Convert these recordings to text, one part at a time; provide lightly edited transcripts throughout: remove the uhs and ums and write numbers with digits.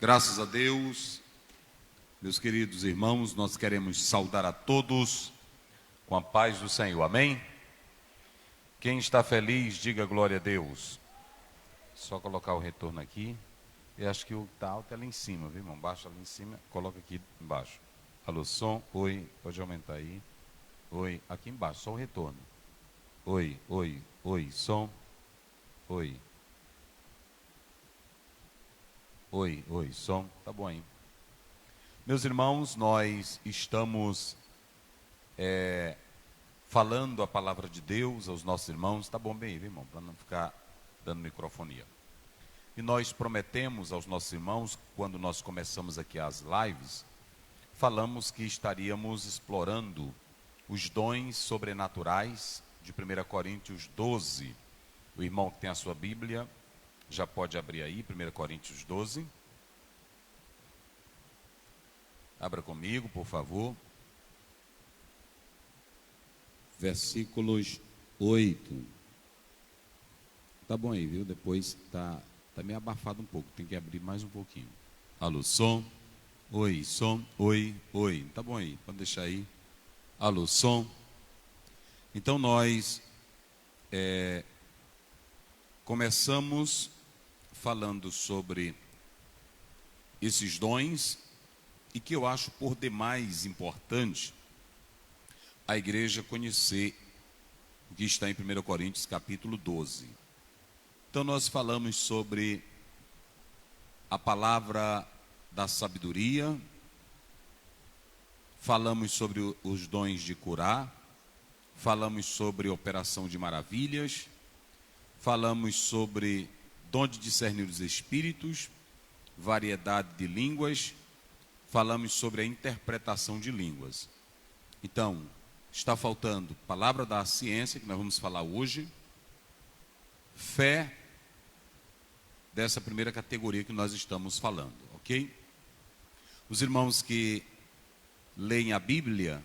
Graças a Deus, meus queridos irmãos, nós queremos saudar a todos com a paz do Senhor, amém? Quem está feliz, diga glória a Deus. Só colocar o retorno aqui. Eu acho que o que está alto é lá em cima, viu, irmão? Baixa lá em cima, coloca aqui embaixo. Alô, som, oi, pode aumentar aí. Oi, aqui embaixo, só o retorno. Oi, oi, oi, som, oi. Oi, oi, som, tá bom aí. Meus irmãos, nós estamos falando a palavra de Deus aos nossos irmãos, tá bom bem, irmão, para não ficar dando microfonia. E nós prometemos aos nossos irmãos, quando nós começamos aqui as lives, falamos que estaríamos explorando os dons sobrenaturais de 1 Coríntios 12. O irmão que tem a sua Bíblia já pode abrir aí, 1 Coríntios 12. Abra comigo, por favor. Versículos 8. Tá bom aí, viu? Depois tá meio abafado um pouco, tem que abrir mais um pouquinho. Alô, som. Oi, som. Oi, oi. Tá bom aí, pode deixar aí. Alô, som. Então nós começamos falando sobre esses dons e que eu acho por demais importante a igreja conhecer o que está em 1 Coríntios capítulo 12. Então nós falamos sobre a palavra da sabedoria, falamos sobre os dons de curar, falamos sobre operação de maravilhas, falamos sobre dom de discernir os espíritos, variedade de línguas, falamos sobre a interpretação de línguas. Então, está faltando palavra da ciência, que nós vamos falar hoje, fé, dessa primeira categoria que nós estamos falando, ok? Os irmãos que leem a Bíblia,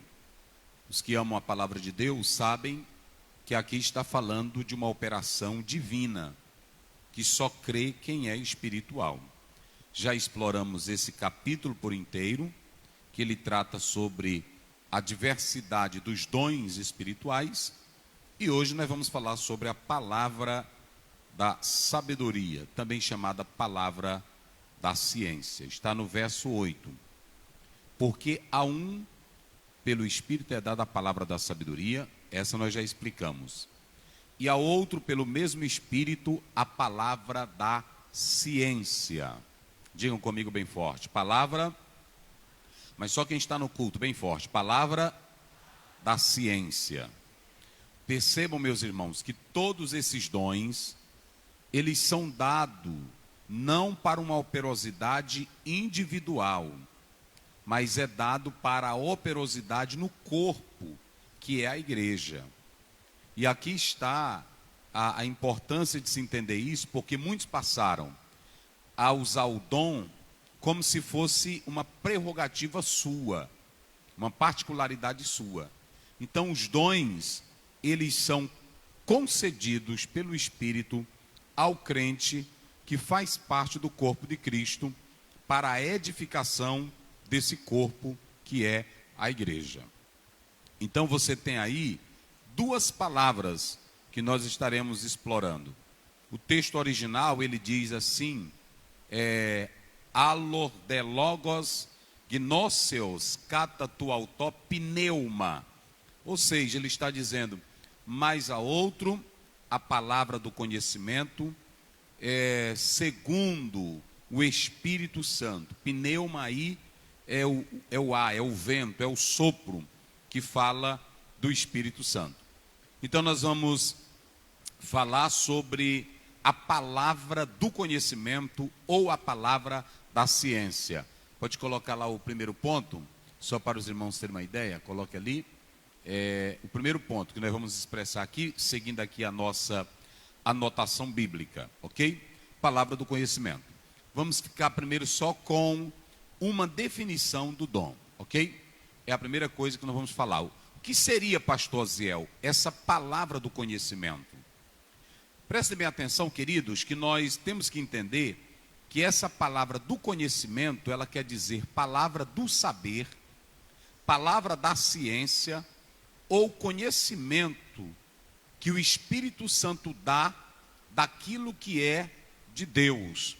os que amam a palavra de Deus, sabem que aqui está falando de uma operação divina, que só crê quem é espiritual. Já exploramos esse capítulo por inteiro, que ele trata sobre a diversidade dos dons espirituais, e hoje nós vamos falar sobre a palavra da sabedoria, também chamada palavra da ciência. Está no verso 8. Porque a um, pelo Espírito é dada a palavra da sabedoria, essa nós já explicamos. E a outro, pelo mesmo Espírito, a palavra da ciência. Digam comigo bem forte, palavra, mas só quem está no culto, bem forte, palavra da ciência. Percebam, meus irmãos, que todos esses dons, eles são dados não para uma operosidade individual, mas é dado para a operosidade no corpo, que é a igreja. E aqui está a importância de se entender isso, porque muitos passaram a usar o dom como se fosse uma prerrogativa sua, uma particularidade sua. Então os dons, eles são concedidos pelo Espírito ao crente que faz parte do corpo de Cristo para a edificação desse corpo que é a igreja. Então você tem aí duas palavras que nós estaremos explorando. O texto original, ele diz assim, alordelogos gnóseos kata tu autó pneuma. Ou seja, ele está dizendo, mas a outro, a palavra do conhecimento, segundo o Espírito Santo. Pneuma aí é o ar, é o vento, é o sopro que fala do Espírito Santo. Então nós vamos falar sobre a palavra do conhecimento ou a palavra da ciência. Pode colocar lá o primeiro ponto, só para os irmãos terem uma ideia, coloque ali. O primeiro ponto que nós vamos expressar aqui, seguindo aqui a nossa anotação bíblica, ok? Palavra do conhecimento. Vamos ficar primeiro só com uma definição do dom, ok? É a primeira coisa que nós vamos falar. O que seria, pastor Ziel, essa palavra do conhecimento? Prestem bem atenção, queridos, que nós temos que entender que essa palavra do conhecimento, ela quer dizer palavra do saber, palavra da ciência, ou conhecimento que o Espírito Santo dá daquilo que é de Deus.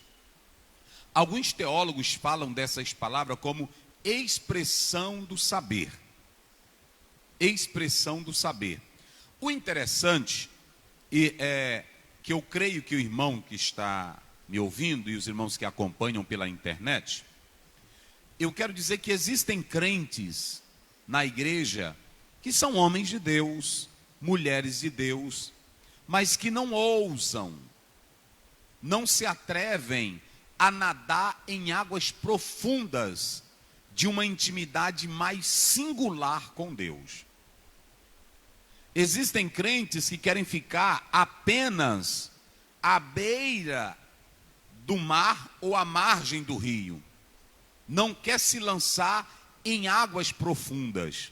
Alguns teólogos falam dessas palavras como expressão do saber. Expressão do saber. O interessante é que eu creio que o irmão que está me ouvindo e os irmãos que acompanham pela internet, eu quero dizer que existem crentes na igreja que são homens de Deus, mulheres de Deus, mas que não ousam, não se atrevem a nadar em águas profundas de uma intimidade mais singular com Deus. Existem crentes que querem ficar apenas à beira do mar ou à margem do rio. Não quer se lançar em águas profundas.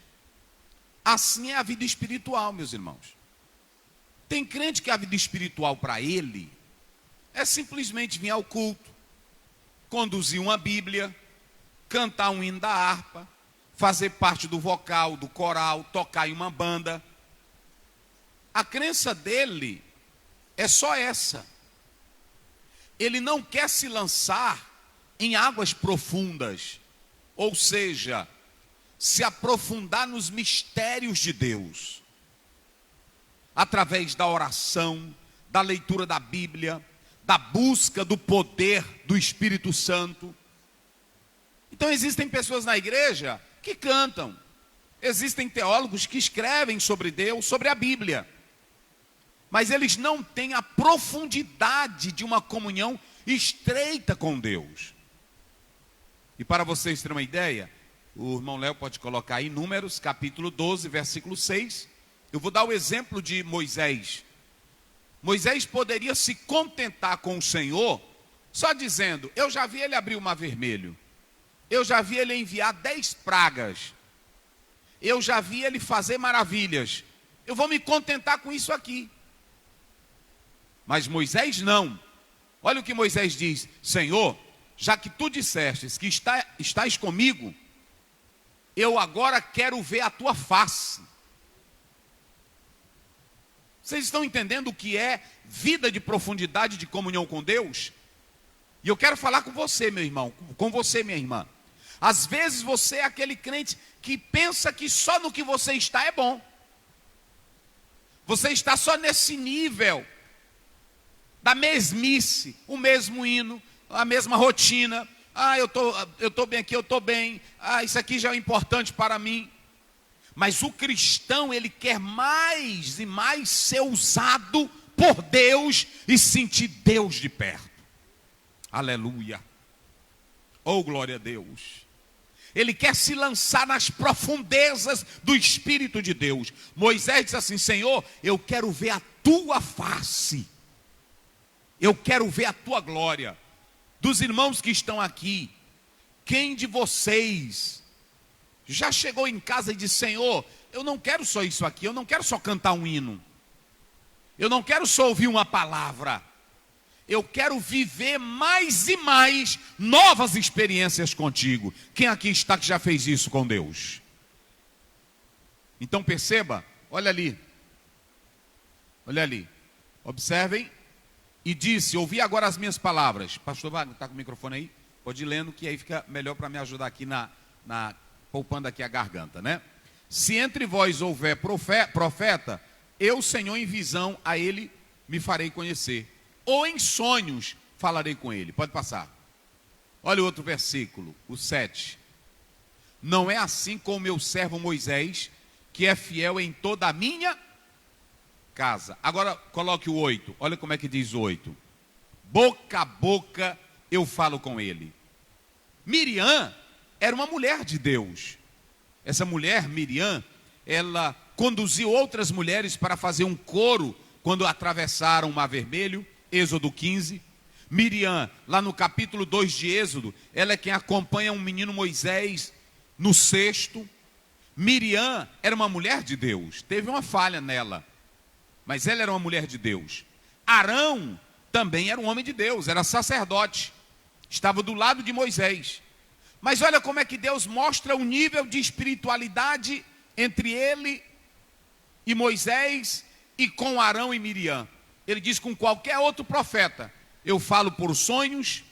Assim é a vida espiritual, meus irmãos. Tem crente que a vida espiritual para ele é simplesmente vir ao culto, conduzir uma Bíblia, cantar um hino da harpa, fazer parte do vocal, do coral, tocar em uma banda. A crença dele é só essa. Ele não quer se lançar em águas profundas, ou seja, se aprofundar nos mistérios de Deus, através da oração, da leitura da Bíblia, da busca do poder do Espírito Santo. Então existem pessoas na igreja que cantam, existem teólogos que escrevem sobre Deus, sobre a Bíblia, mas eles não têm a profundidade de uma comunhão estreita com Deus. E para vocês terem uma ideia, o irmão Léo pode colocar aí Números, capítulo 12, versículo 6. Eu vou dar o exemplo de Moisés. Moisés poderia se contentar com o Senhor, só dizendo, eu já vi ele abrir o mar vermelho, eu já vi ele enviar 10 pragas, eu já vi ele fazer maravilhas, eu vou me contentar com isso aqui. Mas Moisés não. Olha o que Moisés diz: Senhor, já que tu dissestes que estás comigo, eu agora quero ver a tua face. Vocês estão entendendo o que é vida de profundidade, de comunhão com Deus? E eu quero falar com você, meu irmão, com você, minha irmã. Às vezes você é aquele crente que pensa que só no que você está é bom. Você está só nesse nível da mesmice, o mesmo hino, a mesma rotina. Ah, eu tô bem aqui, eu estou bem. Ah, isso aqui já é importante para mim. Mas o cristão, ele quer mais e mais ser usado por Deus e sentir Deus de perto. Aleluia. Oh, glória a Deus. Ele quer se lançar nas profundezas do Espírito de Deus. Moisés disse assim: Senhor, eu quero ver a tua face. Eu quero ver a tua glória. Dos irmãos que estão aqui, quem de vocês já chegou em casa e disse: Senhor, eu não quero só isso aqui, eu não quero só cantar um hino, eu não quero só ouvir uma palavra, eu quero viver mais e mais novas experiências contigo. Quem aqui está que já fez isso com Deus? Então perceba, olha ali, observem. E disse: ouvi agora as minhas palavras. Pastor Wagner, está com o microfone aí? Pode ir lendo, que aí fica melhor para me ajudar aqui poupando aqui a garganta, né? Se entre vós houver profeta, eu, Senhor, em visão a ele me farei conhecer, ou em sonhos falarei com ele. Pode passar. Olha o outro versículo, o 7. Não é assim com o meu servo Moisés, que é fiel em toda a minha casa. Agora coloque o 8. Olha como é que diz o 8. Boca a boca eu falo com ele. Miriam era uma mulher de Deus. Essa mulher, Miriam, ela conduziu outras mulheres para fazer um coro quando atravessaram o Mar Vermelho, Êxodo 15. Miriam, lá no capítulo 2 de Êxodo, ela é quem acompanha um menino Moisés no cesto. Miriam era uma mulher de Deus. Teve uma falha nela, mas ela era uma mulher de Deus. Arão também era um homem de Deus, era sacerdote. estava do lado de Moisés. Mas olha como é que Deus mostra o nível de espiritualidade entre ele e Moisés e com Arão e Miriam. Ele diz: com qualquer outro profeta, eu falo por sonhos,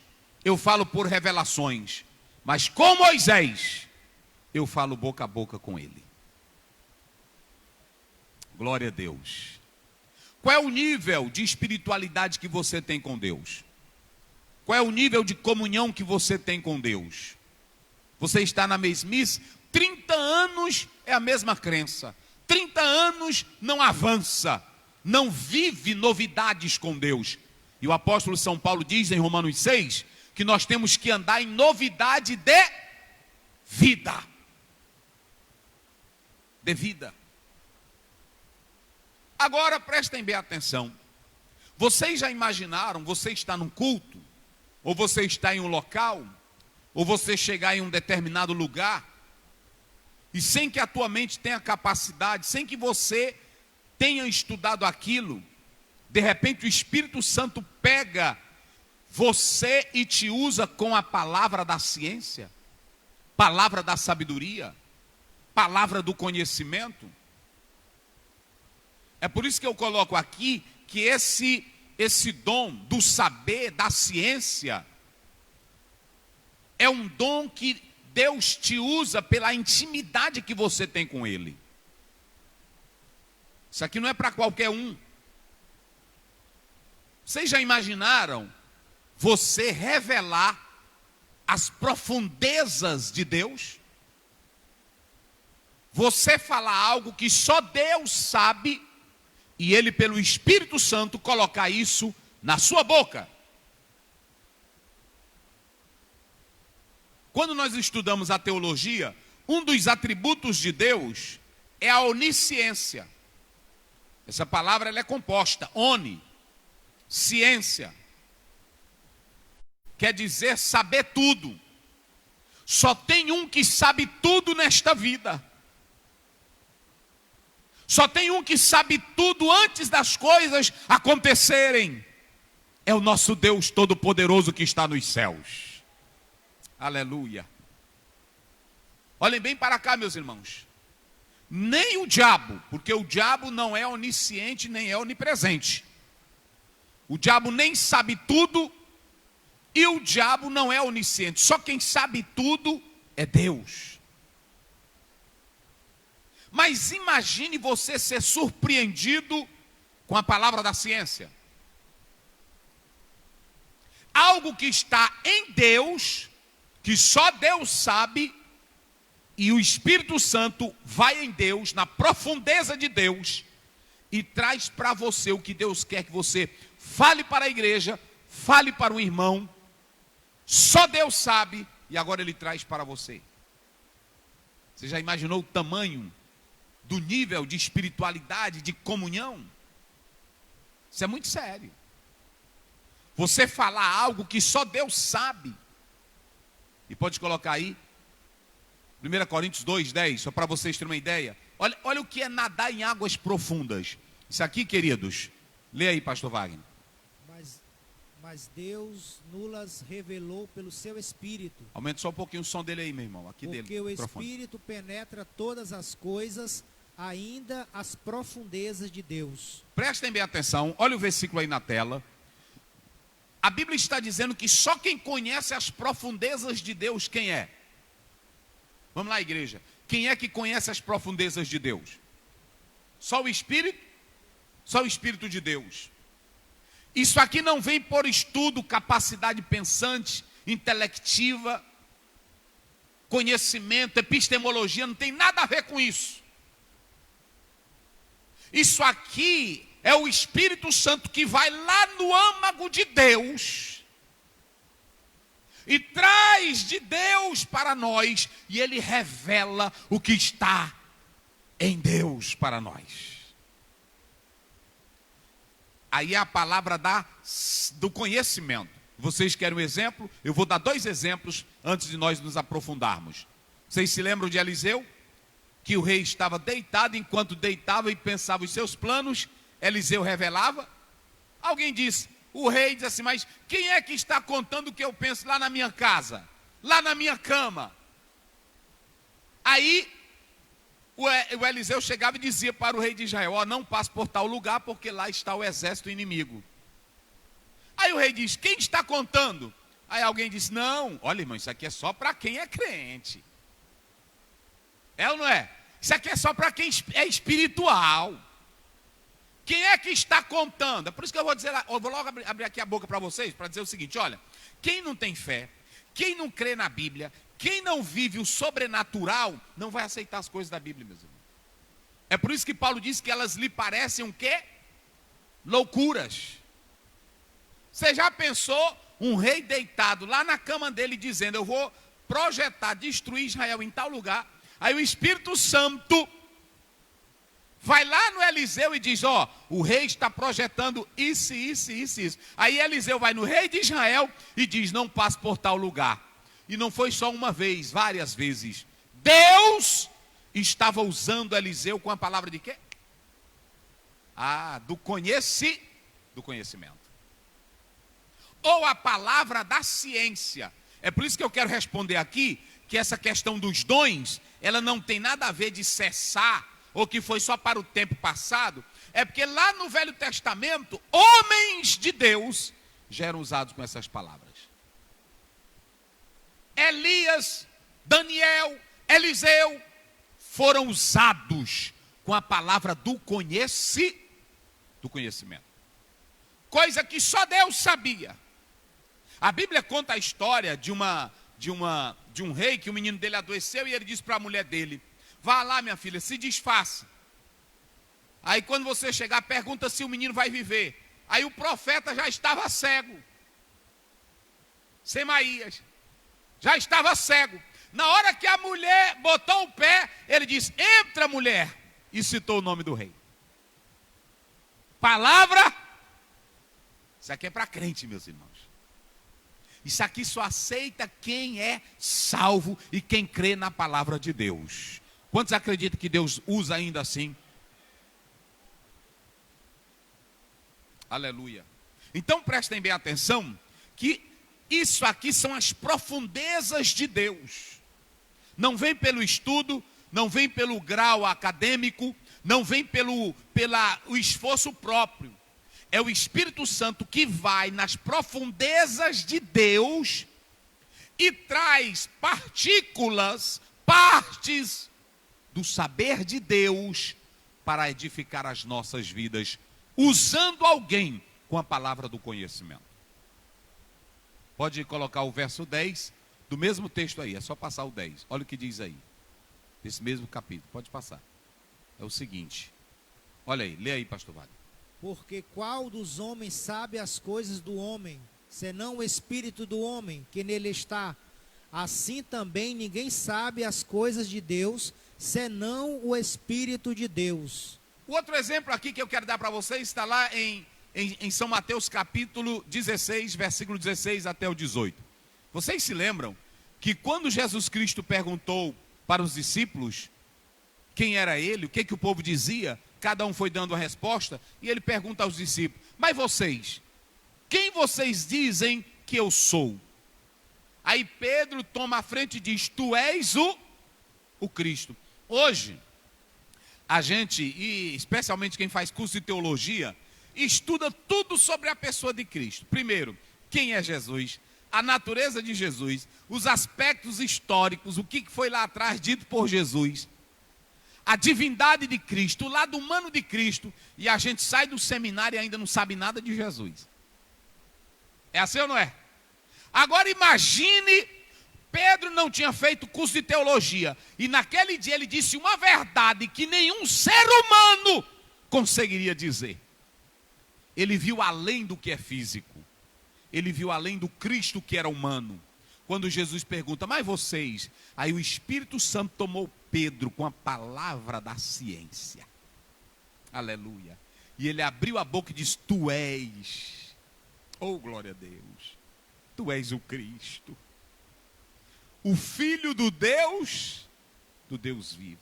eu falo por revelações, mas com Moisés, eu falo boca a boca com ele. Glória a Deus. Qual é o nível de espiritualidade que você tem com Deus? Qual é o nível de comunhão que você tem com Deus? Você está na mesmice? 30 anos é a mesma crença. 30 anos não avança, não vive novidades com Deus. E o apóstolo São Paulo diz em Romanos 6, que nós temos que andar em novidade de vida. De vida. Agora prestem bem atenção. Vocês já imaginaram, você está num culto, ou você está em um local, ou você chegar em um determinado lugar, e sem que a tua mente tenha capacidade, sem que você tenha estudado aquilo, de repente o Espírito Santo pega você e te usa com a palavra da ciência, palavra da sabedoria, palavra do conhecimento. É por isso que eu coloco aqui que esse dom do saber, da ciência, é um dom que Deus te usa pela intimidade que você tem com Ele. Isso aqui não é para qualquer um. Vocês já imaginaram você revelar as profundezas de Deus? Você falar algo que só Deus sabe e Ele, pelo Espírito Santo, colocar isso na sua boca. Quando nós estudamos a teologia, um dos atributos de Deus é a onisciência. Essa palavra ela é composta, oni, ciência. Quer dizer saber tudo. Só tem um que sabe tudo nesta vida. Só tem um que sabe tudo antes das coisas acontecerem. É o nosso Deus Todo-Poderoso que está nos céus. Aleluia. Olhem bem para cá, meus irmãos. Nem o diabo, porque o diabo não é onisciente nem é onipresente. O diabo nem sabe tudo e o diabo não é onisciente. Só quem sabe tudo é Deus. Mas imagine você ser surpreendido com a palavra da ciência. Algo que está em Deus, que só Deus sabe, e o Espírito Santo vai em Deus, na profundeza de Deus, e traz para você o que Deus quer que você fale para a igreja, fale para o irmão. Só Deus sabe, e agora Ele traz para você. Você já imaginou o tamanho do nível de espiritualidade, de comunhão? Isso é muito sério. Você falar algo que só Deus sabe. E pode colocar aí 1 Coríntios 2:10, só para vocês terem uma ideia. Olha o que é nadar em águas profundas. Isso aqui, queridos, lê aí, pastor Wagner. Mas Deus nulas revelou pelo seu Espírito. Aumenta só um pouquinho o som dele aí, meu irmão. Aqui dele. Porque o Espírito penetra todas as coisas, ainda as profundezas de Deus. Prestem bem atenção, olha o versículo aí na tela. A Bíblia está dizendo que só quem conhece as profundezas de Deus, quem é? Vamos lá, igreja. Quem é que conhece as profundezas de Deus? Só o Espírito? Só o Espírito de Deus. Isso aqui não vem por estudo, capacidade pensante, intelectiva, conhecimento, epistemologia, não tem nada a ver com isso. Isso aqui é o Espírito Santo que vai lá no âmago de Deus e traz de Deus para nós, e Ele revela o que está em Deus para nós. Aí é a palavra do conhecimento. Vocês querem um exemplo? Eu vou dar 2 exemplos antes de nós nos aprofundarmos. Vocês se lembram de Eliseu? Que o rei estava deitado, enquanto deitava e pensava os seus planos, Eliseu revelava. Alguém diz: o rei diz assim, mas quem é que está contando o que eu penso lá na minha casa? Lá na minha cama? Aí o Eliseu chegava e dizia para o rei de Israel, ó, não passe por tal lugar, porque lá está o exército inimigo. Aí o rei diz, quem está contando? Aí alguém diz, não, olha irmão, isso aqui é só para quem é crente. É ou não é? Isso aqui é só para quem é espiritual. Quem é que está contando? É por isso que eu vou dizer, eu vou logo abrir aqui a boca para vocês, para dizer o seguinte, olha, quem não tem fé, quem não crê na Bíblia, quem não vive o sobrenatural, não vai aceitar as coisas da Bíblia, meus irmãos. É por isso que Paulo diz que elas lhe parecem o quê? Loucuras. Você já pensou um rei deitado lá na cama dele dizendo, eu vou projetar, destruir Israel em tal lugar, aí o Espírito Santo vai lá no Eliseu e diz, ó, o rei está projetando isso. Aí Eliseu vai no rei de Israel e diz, não passe por tal lugar. E não foi só uma vez, várias vezes. Deus estava usando Eliseu com a palavra de quê? Do conhecimento. Ou a palavra da ciência. É por isso que eu quero responder aqui, que essa questão dos dons, ela não tem nada a ver de cessar, ou que foi só para o tempo passado, é porque lá no Velho Testamento, homens de Deus já eram usados com essas palavras. Elias, Daniel, Eliseu, foram usados com a palavra do conhecimento. Coisa que só Deus sabia. A Bíblia conta a história de um rei que o menino dele adoeceu e ele disse para a mulher dele, vá lá, minha filha, se desfaça. Aí quando você chegar, pergunta se o menino vai viver. Aí o profeta já estava cego. Semaías. Já estava cego. Na hora que a mulher botou o pé, ele disse, entra mulher. E citou o nome do rei. Palavra. Isso aqui é para crente, meus irmãos. Isso aqui só aceita quem é salvo e quem crê na palavra de Deus. Quantos acreditam que Deus usa ainda assim? Aleluia. Então prestem bem atenção que isso aqui são as profundezas de Deus. Não vem pelo estudo, não vem pelo grau acadêmico, não vem pelo esforço próprio. É o Espírito Santo que vai nas profundezas de Deus e traz partes do saber de Deus para edificar as nossas vidas, usando alguém com a palavra do conhecimento. Pode colocar o verso 10 do mesmo texto aí, é só passar o 10. Olha o que diz aí, desse mesmo capítulo, pode passar. É o seguinte, olha aí, lê aí, pastor Wagner. Porque qual dos homens sabe as coisas do homem, senão o espírito do homem que nele está? Assim também ninguém sabe as coisas de Deus, senão o Espírito de Deus. O outro exemplo aqui que eu quero dar para vocês está lá em São Mateus capítulo 16, versículo 16 até o 18. Vocês se lembram que quando Jesus Cristo perguntou para os discípulos quem era ele, o que o povo dizia, cada um foi dando a resposta, e ele pergunta aos discípulos, mas vocês, quem vocês dizem que eu sou? Aí Pedro toma a frente e diz, tu és o Cristo. Hoje, a gente, e especialmente quem faz curso de teologia, estuda tudo sobre a pessoa de Cristo. Primeiro, quem é Jesus, a natureza de Jesus, os aspectos históricos, o que foi lá atrás dito por Jesus, a divindade de Cristo, o lado humano de Cristo, e a gente sai do seminário e ainda não sabe nada de Jesus. É assim ou não é? Agora imagine, Pedro não tinha feito curso de teologia, e naquele dia ele disse uma verdade que nenhum ser humano conseguiria dizer. Ele viu além do que é físico, ele viu além do Cristo que era humano. Quando Jesus pergunta, mas vocês, aí o Espírito Santo tomou Pedro com a palavra da ciência, aleluia, e ele abriu a boca e disse, tu és, oh glória a Deus, tu és o Cristo, o Filho do Deus vivo.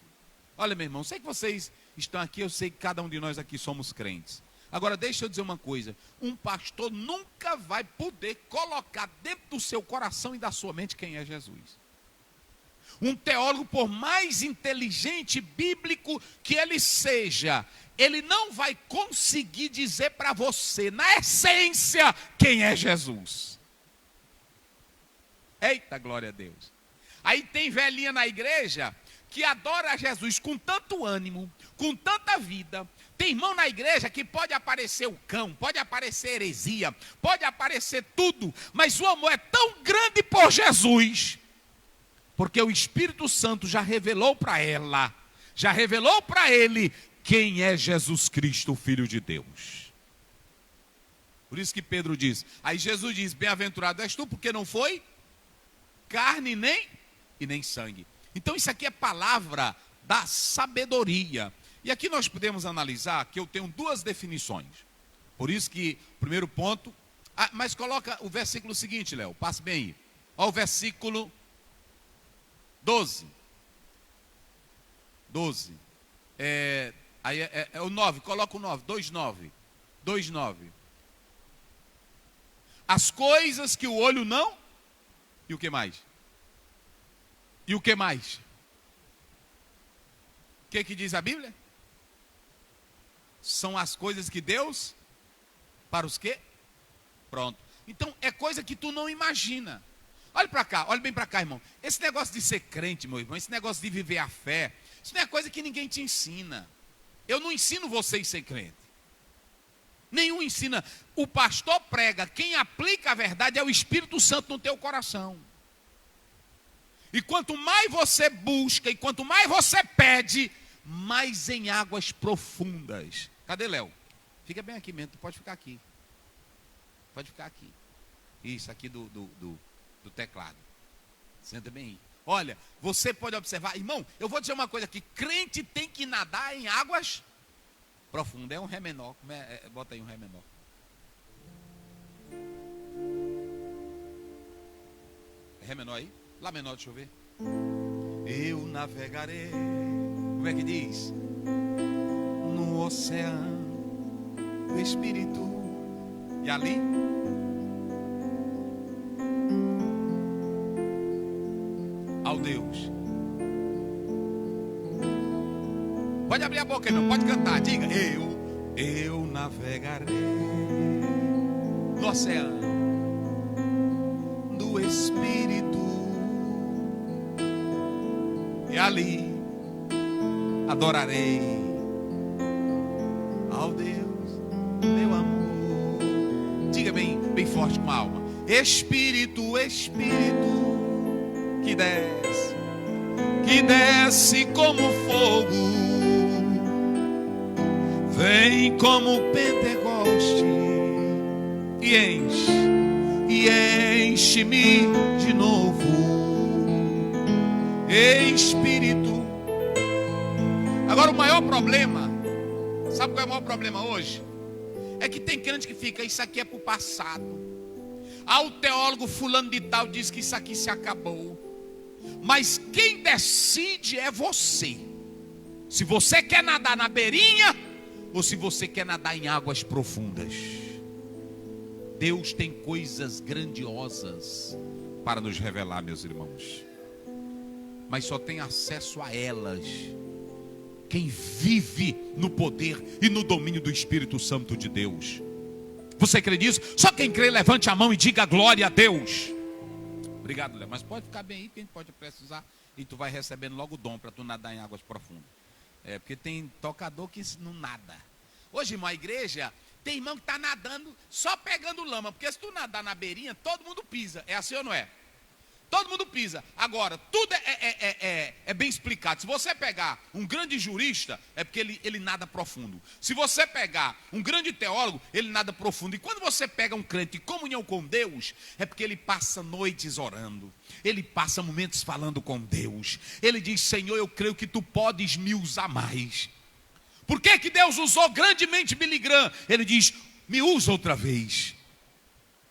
Olha meu irmão, sei que vocês estão aqui, eu sei que cada um de nós aqui somos crentes, Agora, deixa eu dizer uma coisa. Um pastor nunca vai poder colocar dentro do seu coração e da sua mente quem é Jesus. Um teólogo, por mais inteligente e bíblico que ele seja, ele não vai conseguir dizer para você, na essência, quem é Jesus. Eita, glória a Deus. Aí tem velhinha na igreja que adora Jesus com tanto ânimo, com tanta vida. Tem irmão na igreja que pode aparecer o cão, pode aparecer heresia, pode aparecer tudo, mas o amor é tão grande por Jesus, porque o Espírito Santo já revelou para ela, já revelou para ele quem é Jesus Cristo, o Filho de Deus. Por isso que Pedro diz, aí Jesus diz, bem-aventurado és tu, porque não foi carne e nem sangue. Então isso aqui é palavra da sabedoria. E aqui nós podemos analisar que eu tenho duas definições. Por isso que, primeiro ponto, mas coloca o versículo seguinte, Léo, passe bem aí. Olha o versículo 12. 12. Aí é o 9, coloca o 9, 2,9. 2,9. As coisas que o olho não... E o que mais? E o que mais? O que diz a Bíblia? São as coisas que Deus... Para os quê? Pronto. Então, é coisa que tu não imagina. Olha para cá, olha bem para cá, irmão. Esse negócio de ser crente, meu irmão, esse negócio de viver a fé, isso não é coisa que ninguém te ensina. Eu não ensino vocês a ser crente. Nenhum ensina. O pastor prega, quem aplica a verdade é o Espírito Santo no teu coração. E quanto mais você busca e quanto mais você pede, mais em águas profundas. Cadê Léo? Fica bem aqui mesmo, tu pode ficar aqui. Pode ficar aqui. Isso, aqui do teclado. Senta bem aí. Olha, você pode observar, irmão, eu vou dizer uma coisa aqui, crente tem que nadar em águas profundas. É um ré menor, bota aí um ré menor. É ré menor aí? Lá menor, deixa eu ver. Eu navegarei, como é que diz? No oceano do Espírito. E ali? Ao Deus. Pode abrir a boca, irmão, pode cantar, diga. Eu navegarei no oceano do Espírito. E ali adorarei ao Deus, meu amor. Diga bem forte com a alma. Espírito, Espírito, que desce como fogo, vem como Pentecoste e enche-me de novo. Espírito. Agora o maior problema, sabe qual é o maior problema hoje? É que tem crente que fica, isso aqui é para o passado. O teólogo fulano de tal diz que isso aqui se acabou. Mas quem decide é você. Se você quer nadar na beirinha ou se você quer nadar em águas profundas. Deus tem coisas grandiosas para nos revelar, meus irmãos. Mas só tem acesso a elas quem vive no poder e no domínio do Espírito Santo de Deus. Você crê nisso? Só quem crê, levante a mão e diga glória a Deus. Obrigado, Léo. Mas pode ficar bem aí, que a gente pode precisar. E tu vai recebendo logo o dom para tu nadar em águas profundas. Porque tem tocador que não nada. Hoje, irmão, a igreja, tem irmão que está nadando só pegando lama. Porque se tu nadar na beirinha, todo mundo pisa. É assim ou não é? Todo mundo pisa. Agora, tudo é bem explicado. Se você pegar um grande jurista, é porque ele nada profundo. Se você pegar um grande teólogo, ele nada profundo. E quando você pega um crente em comunhão com Deus, é porque ele passa noites orando. Ele passa momentos falando com Deus. Ele diz, Senhor, eu creio que tu podes me usar mais. Por que Deus usou grandemente Billy Graham? Ele diz, me usa outra vez.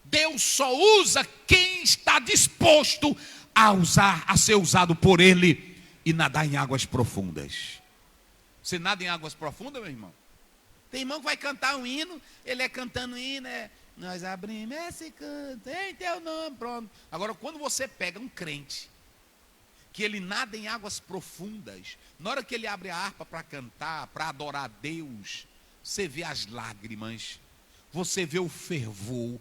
Deus só usa quem está disposto a ser usado por Ele e nadar em águas profundas. Você nada em águas profundas, meu irmão? Tem irmão que vai cantar um hino, ele é cantando hino, nós abrimos esse canto, em teu nome, pronto. Agora, quando você pega um crente, que ele nada em águas profundas, na hora que ele abre a harpa para cantar, para adorar a Deus, você vê as lágrimas, você vê o fervor,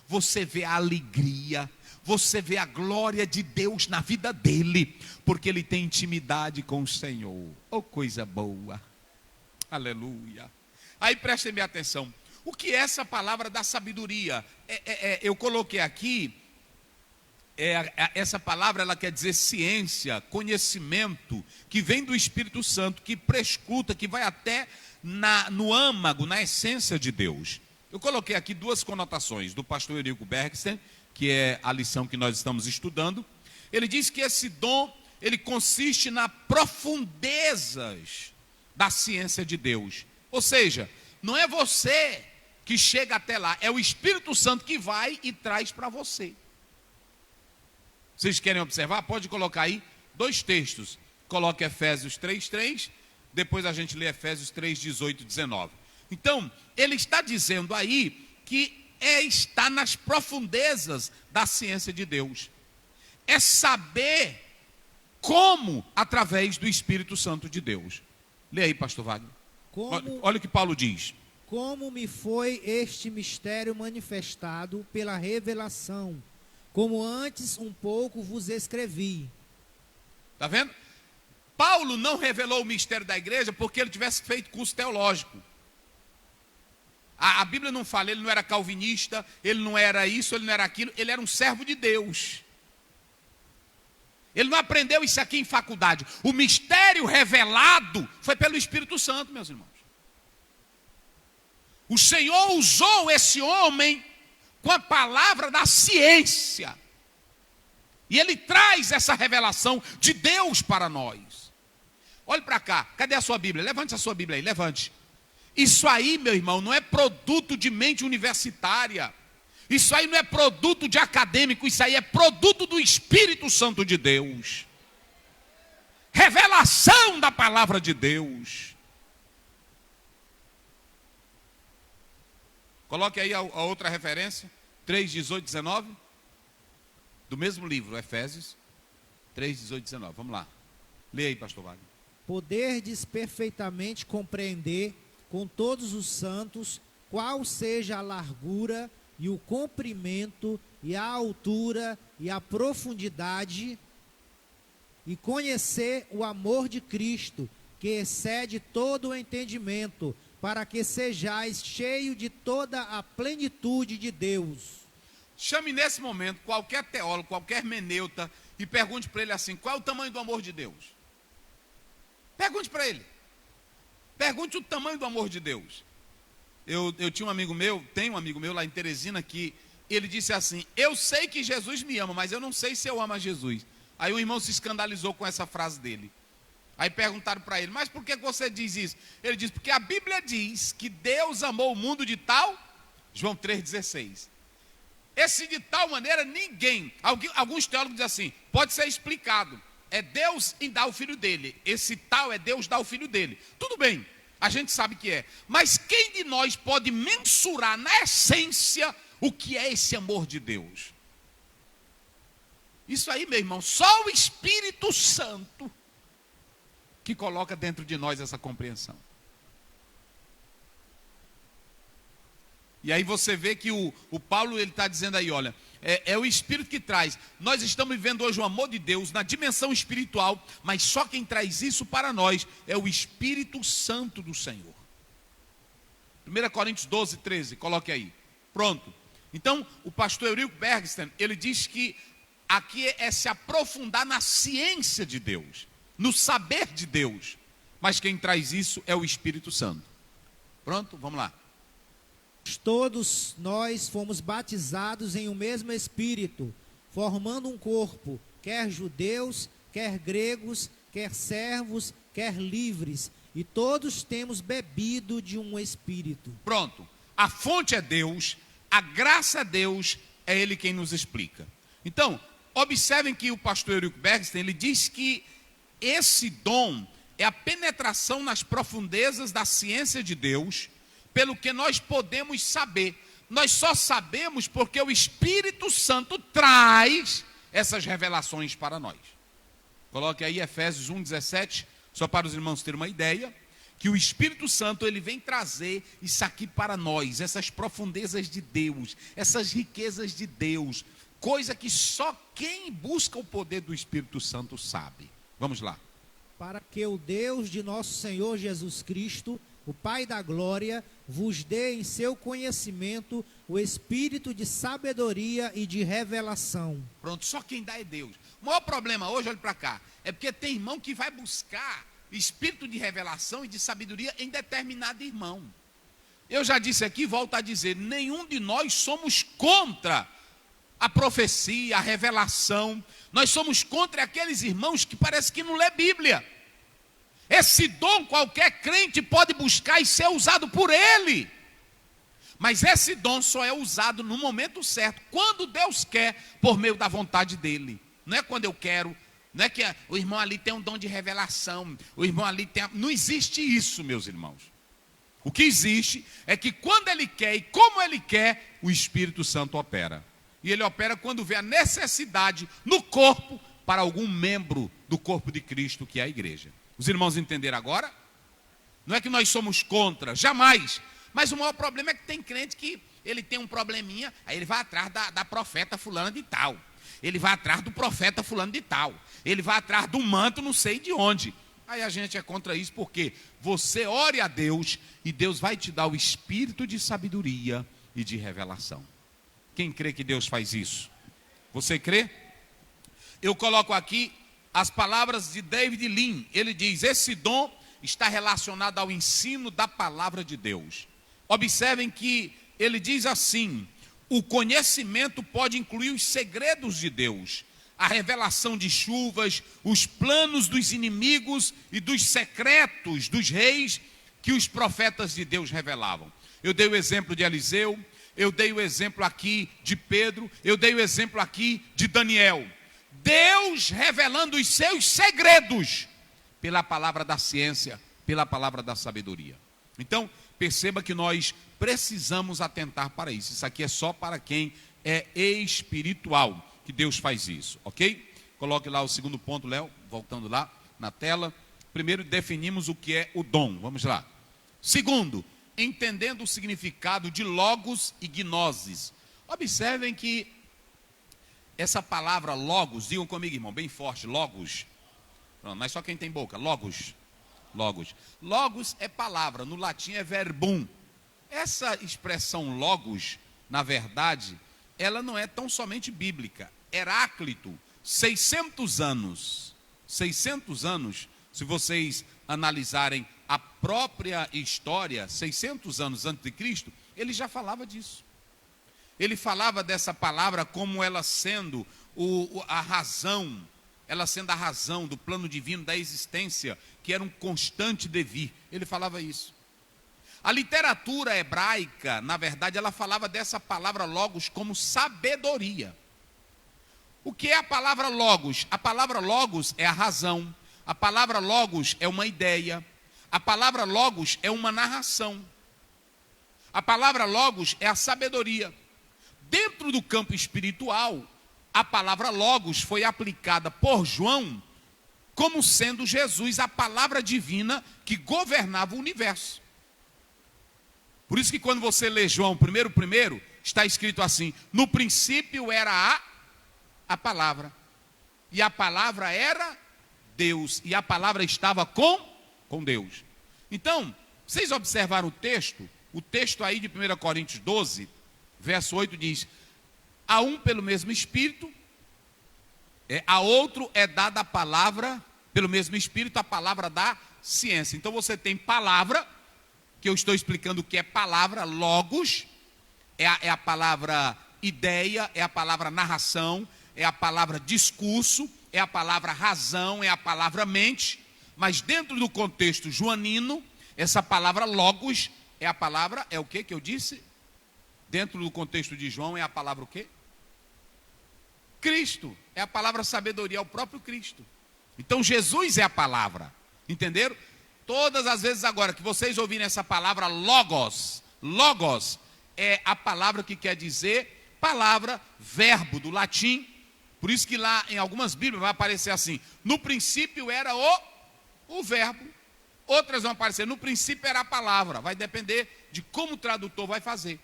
você vê a alegria, você vê a glória de Deus na vida dele, porque ele tem intimidade com o Senhor. Oh, coisa boa, aleluia. Aí prestem bem atenção, o que é essa palavra da sabedoria? Eu coloquei aqui, essa palavra ela quer dizer ciência, conhecimento, que vem do Espírito Santo, que prescuta, que vai até no âmago, na essência de Deus. Eu coloquei aqui duas conotações do pastor Eurico Bergsten, que é a lição que nós estamos estudando. Ele diz que esse dom, ele consiste nas profundezas da ciência de Deus. Ou seja, não é você que chega até lá, é o Espírito Santo que vai e traz para você. Vocês querem observar? Pode colocar aí 2 textos. Coloque Efésios 3:3, depois a gente lê Efésios 3:18 e 19. Então, ele está dizendo aí que está nas profundezas da ciência de Deus. É saber como através do Espírito Santo de Deus. Lê aí, pastor Wagner. Olha o que Paulo diz. Como me foi este mistério manifestado pela revelação, como antes um pouco vos escrevi. Está vendo? Paulo não revelou o mistério da igreja porque ele tivesse feito curso teológico. A Bíblia não fala, ele não era calvinista, ele não era isso, ele não era aquilo, ele era um servo de Deus. Ele não aprendeu isso aqui em faculdade. O mistério revelado foi pelo Espírito Santo, meus irmãos. O Senhor usou esse homem com a palavra da ciência. E ele traz essa revelação de Deus para nós. Olhe para cá, cadê a sua Bíblia? Levante a sua Bíblia aí, levante. Isso aí, meu irmão, não é produto de mente universitária. Isso aí não é produto de acadêmico, isso aí é produto do Espírito Santo de Deus. Revelação da palavra de Deus. Coloque aí a outra referência, 3:18, 19. Do mesmo livro, Efésios 3:18, 19. Vamos lá. Leia aí, pastor Wagner. Poderdes perfeitamente compreender com todos os santos qual seja a largura e o comprimento e a altura e a profundidade, e conhecer o amor de Cristo, que excede todo o entendimento, para que sejais cheio de toda a plenitude de Deus. Chame nesse momento qualquer teólogo, qualquer hermeneuta e pergunte para ele assim: qual é o tamanho do amor de Deus? Pergunte para ele. Pergunte o tamanho do amor de Deus. Eu tinha um amigo meu, tenho um amigo meu lá em Teresina, que ele disse assim: eu sei que Jesus me ama, mas eu não sei se eu amo a Jesus. Aí o irmão se escandalizou com essa frase dele. Aí perguntaram para ele: mas por que você diz isso? Ele disse: porque a Bíblia diz que Deus amou o mundo de tal, João 3,16. Esse de tal maneira ninguém, alguns teólogos dizem assim, pode ser explicado. É Deus em dar o filho dele. Esse tal é Deus dar o filho dele. Tudo bem, a gente sabe que é. Mas quem de nós pode mensurar na essência o que é esse amor de Deus? Isso aí, meu irmão, só o Espírito Santo que coloca dentro de nós essa compreensão. E aí você vê que o Paulo ele está dizendo aí, olha, é o Espírito que traz. Nós estamos vivendo hoje o amor de Deus na dimensão espiritual, mas só quem traz isso para nós é o Espírito Santo do Senhor. 1 Coríntios 12:13, coloque aí. Pronto. Então, o pastor Eurico Bergsten, ele diz que aqui é se aprofundar na ciência de Deus, no saber de Deus, mas quem traz isso é o Espírito Santo. Pronto, vamos lá. Todos nós fomos batizados em um mesmo Espírito, formando um corpo, quer judeus, quer gregos, quer servos, quer livres, e todos temos bebido de um Espírito. Pronto, a fonte é Deus, a graça é Deus, é Ele quem nos explica. Então, observem que o pastor Eurico Bergsten, ele diz que esse dom é a penetração nas profundezas da ciência de Deus, pelo que nós podemos saber. Nós só sabemos porque o Espírito Santo traz essas revelações para nós. Coloque aí Efésios 1:17, só para os irmãos terem uma ideia, que o Espírito Santo ele vem trazer isso aqui para nós, essas profundezas de Deus, essas riquezas de Deus, coisa que só quem busca o poder do Espírito Santo sabe. Vamos lá. Para que o Deus de nosso Senhor Jesus Cristo, o Pai da glória, vos dê em seu conhecimento o espírito de sabedoria e de revelação. Pronto, só quem dá é Deus. O maior problema hoje, olha para cá, é porque tem irmão que vai buscar espírito de revelação e de sabedoria em determinado irmão. Eu já disse aqui, volto a dizer, nenhum de nós somos contra a profecia, a revelação. Nós somos contra aqueles irmãos que parece que não lê Bíblia. Esse dom qualquer crente pode buscar e ser usado por ele. Mas esse dom só é usado no momento certo, quando Deus quer, por meio da vontade dele. Não é quando eu quero, não é que o irmão ali tem um dom de revelação, o irmão ali tem... Não existe isso, meus irmãos. O que existe é que quando ele quer e como ele quer, o Espírito Santo opera. E ele opera quando vê a necessidade no corpo para algum membro do corpo de Cristo, que é a igreja. Os irmãos entenderam agora? Não é que nós somos contra, jamais. Mas o maior problema é que tem crente que ele tem um probleminha, aí ele vai atrás da profeta fulana de tal. Ele vai atrás do profeta fulano de tal. Ele vai atrás do manto não sei de onde. Aí a gente é contra isso porque você ore a Deus e Deus vai te dar o espírito de sabedoria e de revelação. Quem crê que Deus faz isso? Você crê? Eu coloco aqui as palavras de David Lean. Ele diz, esse dom está relacionado ao ensino da palavra de Deus. Observem que ele diz assim, o conhecimento pode incluir os segredos de Deus, a revelação de chuvas, os planos dos inimigos e dos secretos dos reis que os profetas de Deus revelavam. Eu dei o exemplo de Eliseu, eu dei o exemplo aqui de Pedro, eu dei o exemplo aqui de Daniel. Deus revelando os seus segredos pela palavra da ciência, pela palavra da sabedoria. Então, perceba que nós precisamos atentar para isso. Isso aqui é só para quem é espiritual que Deus faz isso, ok? Coloque lá o segundo ponto, Léo, voltando lá na tela. Primeiro, definimos o que é o dom. Vamos lá. Segundo, entendendo o significado de logos e gnoses. Observem que essa palavra logos, digam comigo, irmão, bem forte, logos. Não, mas só quem tem boca, logos. Logos. Logos é palavra, no latim é verbum. Essa expressão logos, na verdade, ela não é tão somente bíblica. Heráclito, 600 anos, se vocês analisarem a própria história, 600 anos antes de Cristo, ele já falava disso. Ele falava dessa palavra como ela sendo a razão, ela sendo a razão do plano divino da existência, que era um constante devir. Ele falava isso. A literatura hebraica, na verdade, ela falava dessa palavra logos como sabedoria. O que é a palavra logos? A palavra logos é a razão. A palavra logos é uma ideia. A palavra logos é uma narração. A palavra logos é a sabedoria. Dentro do campo espiritual, a palavra logos foi aplicada por João como sendo Jesus a palavra divina que governava o universo. Por isso que quando você lê João primeiro, está escrito assim, no princípio era a palavra, e a palavra era Deus, e a palavra estava com Deus. Então, vocês observaram o texto aí de 1 Coríntios 12, verso 8 diz, a um pelo mesmo Espírito, a outro é dada a palavra, pelo mesmo Espírito, a palavra da ciência. Então você tem palavra, que eu estou explicando o que é palavra, logos, é a palavra ideia, é a palavra narração, é a palavra discurso, é a palavra razão, é a palavra mente, mas dentro do contexto joanino, essa palavra logos é a palavra, é o que eu disse? Dentro do contexto de João é a palavra o quê? Cristo, é a palavra sabedoria, é o próprio Cristo. Então Jesus é a palavra, entenderam? Todas as vezes agora que vocês ouvirem essa palavra logos, logos é a palavra que quer dizer palavra, verbo do latim. Por isso que lá em algumas Bíblias vai aparecer assim: no princípio era o verbo. Outras vão aparecer: no princípio era a palavra. Vai depender de como o tradutor vai fazer.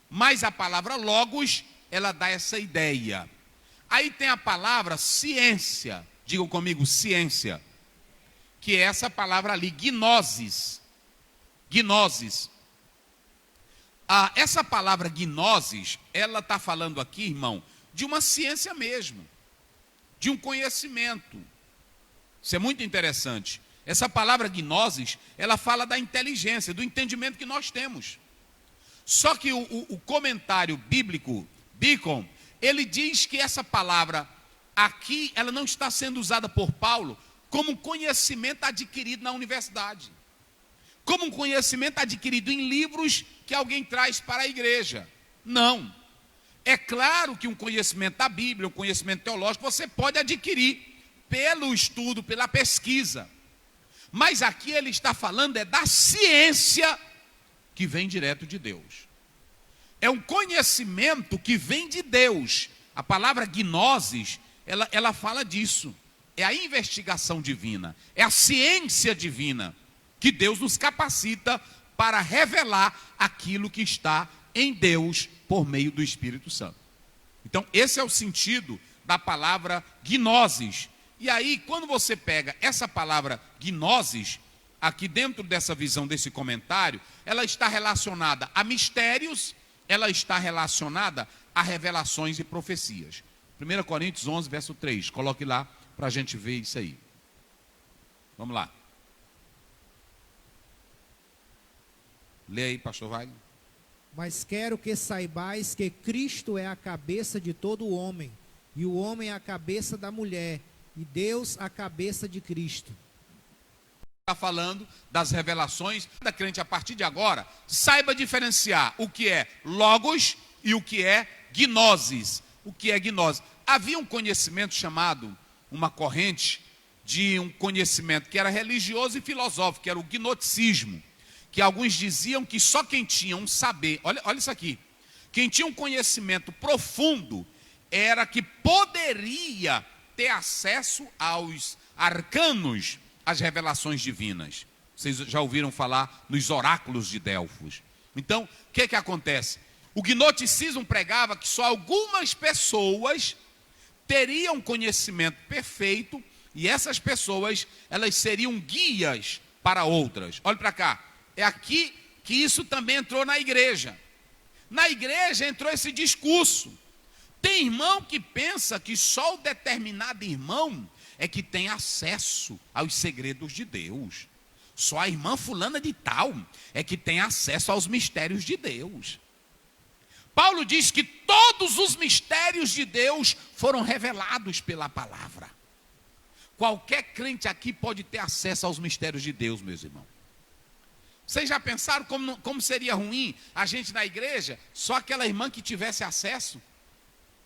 Mas a palavra logos, ela dá essa ideia. Aí tem a palavra ciência. Digam comigo, ciência. Que é essa palavra ali, gnosis. Gnosis. Essa palavra gnosis, ela está falando aqui, irmão, de uma ciência mesmo. De um conhecimento. Isso é muito interessante. Essa palavra gnosis, ela fala da inteligência, do entendimento que nós temos. Só que o comentário bíblico, Bacon, ele diz que essa palavra aqui, ela não está sendo usada por Paulo como conhecimento adquirido na universidade. Como um conhecimento adquirido em livros que alguém traz para a igreja. Não. É claro que um conhecimento da Bíblia, um conhecimento teológico, você pode adquirir pelo estudo, pela pesquisa. Mas aqui ele está falando da ciência que vem direto de Deus. É um conhecimento que vem de Deus. A palavra gnosis, ela fala disso. É a investigação divina, é a ciência divina, que Deus nos capacita para revelar aquilo que está em Deus por meio do Espírito Santo. Então, esse é o sentido da palavra gnosis. E aí, quando você pega essa palavra gnosis, aqui dentro dessa visão, desse comentário, ela está relacionada a mistérios, ela está relacionada a revelações e profecias. 1 Coríntios 11, verso 3, coloque lá para a gente ver isso aí. Vamos lá. Lê aí, pastor Wagner. Mas quero que saibais que Cristo é a cabeça de todo homem, e o homem é a cabeça da mulher, e Deus a cabeça de Cristo. Está falando das revelações. Cada crente, a partir de agora, saiba diferenciar o que é logos e o que é gnosis. O que é gnose? Havia um conhecimento chamado, uma corrente de um conhecimento que era religioso e filosófico, que era o gnosticismo, que alguns diziam que só quem tinha um saber, olha isso aqui, quem tinha um conhecimento profundo era que poderia ter acesso aos arcanos, às revelações divinas. Vocês já ouviram falar nos oráculos de Delfos. Então, o que acontece? O gnosticismo pregava que só algumas pessoas teriam conhecimento perfeito, e essas pessoas, elas seriam guias para outras. Olha para cá, é aqui que isso também entrou na igreja. Na igreja entrou esse discurso. Tem irmão que pensa que só o determinado irmão é que tem acesso aos segredos de Deus. Só a irmã fulana de tal é que tem acesso aos mistérios de Deus. Paulo diz que todos os mistérios de Deus foram revelados pela palavra. Qualquer crente aqui pode ter acesso aos mistérios de Deus, meus irmãos. Vocês já pensaram como seria ruim a gente na igreja, só aquela irmã que tivesse acesso,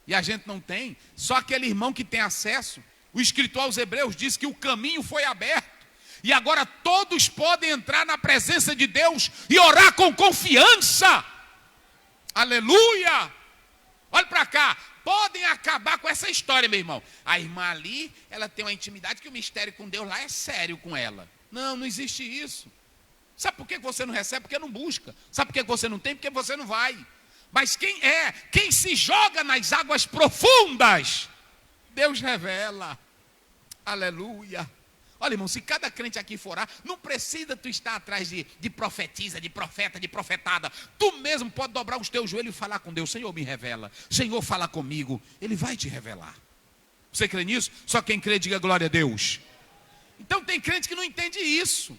e a gente não tem, só aquele irmão que tem acesso? O escritor aos Hebreus diz que o caminho foi aberto, e agora todos podem entrar na presença de Deus e orar com confiança. Aleluia! Olha para cá, podem acabar com essa história, meu irmão. A irmã ali, ela tem uma intimidade que o mistério com Deus lá é sério com ela. Não existe isso. Sabe por que você não recebe? Porque não busca. Sabe por que você não tem? Porque você não vai. Mas quem se joga nas águas profundas, Deus revela. Aleluia. Olha, irmão, se cada crente aqui for orar, não precisa tu estar atrás de profetisa, de profeta, de profetada. Tu mesmo pode dobrar os teus joelhos e falar com Deus. Senhor, me revela. Senhor, fala comigo. Ele vai te revelar. Você crê nisso? Só quem crê, diga glória a Deus. Então tem crente que não entende isso.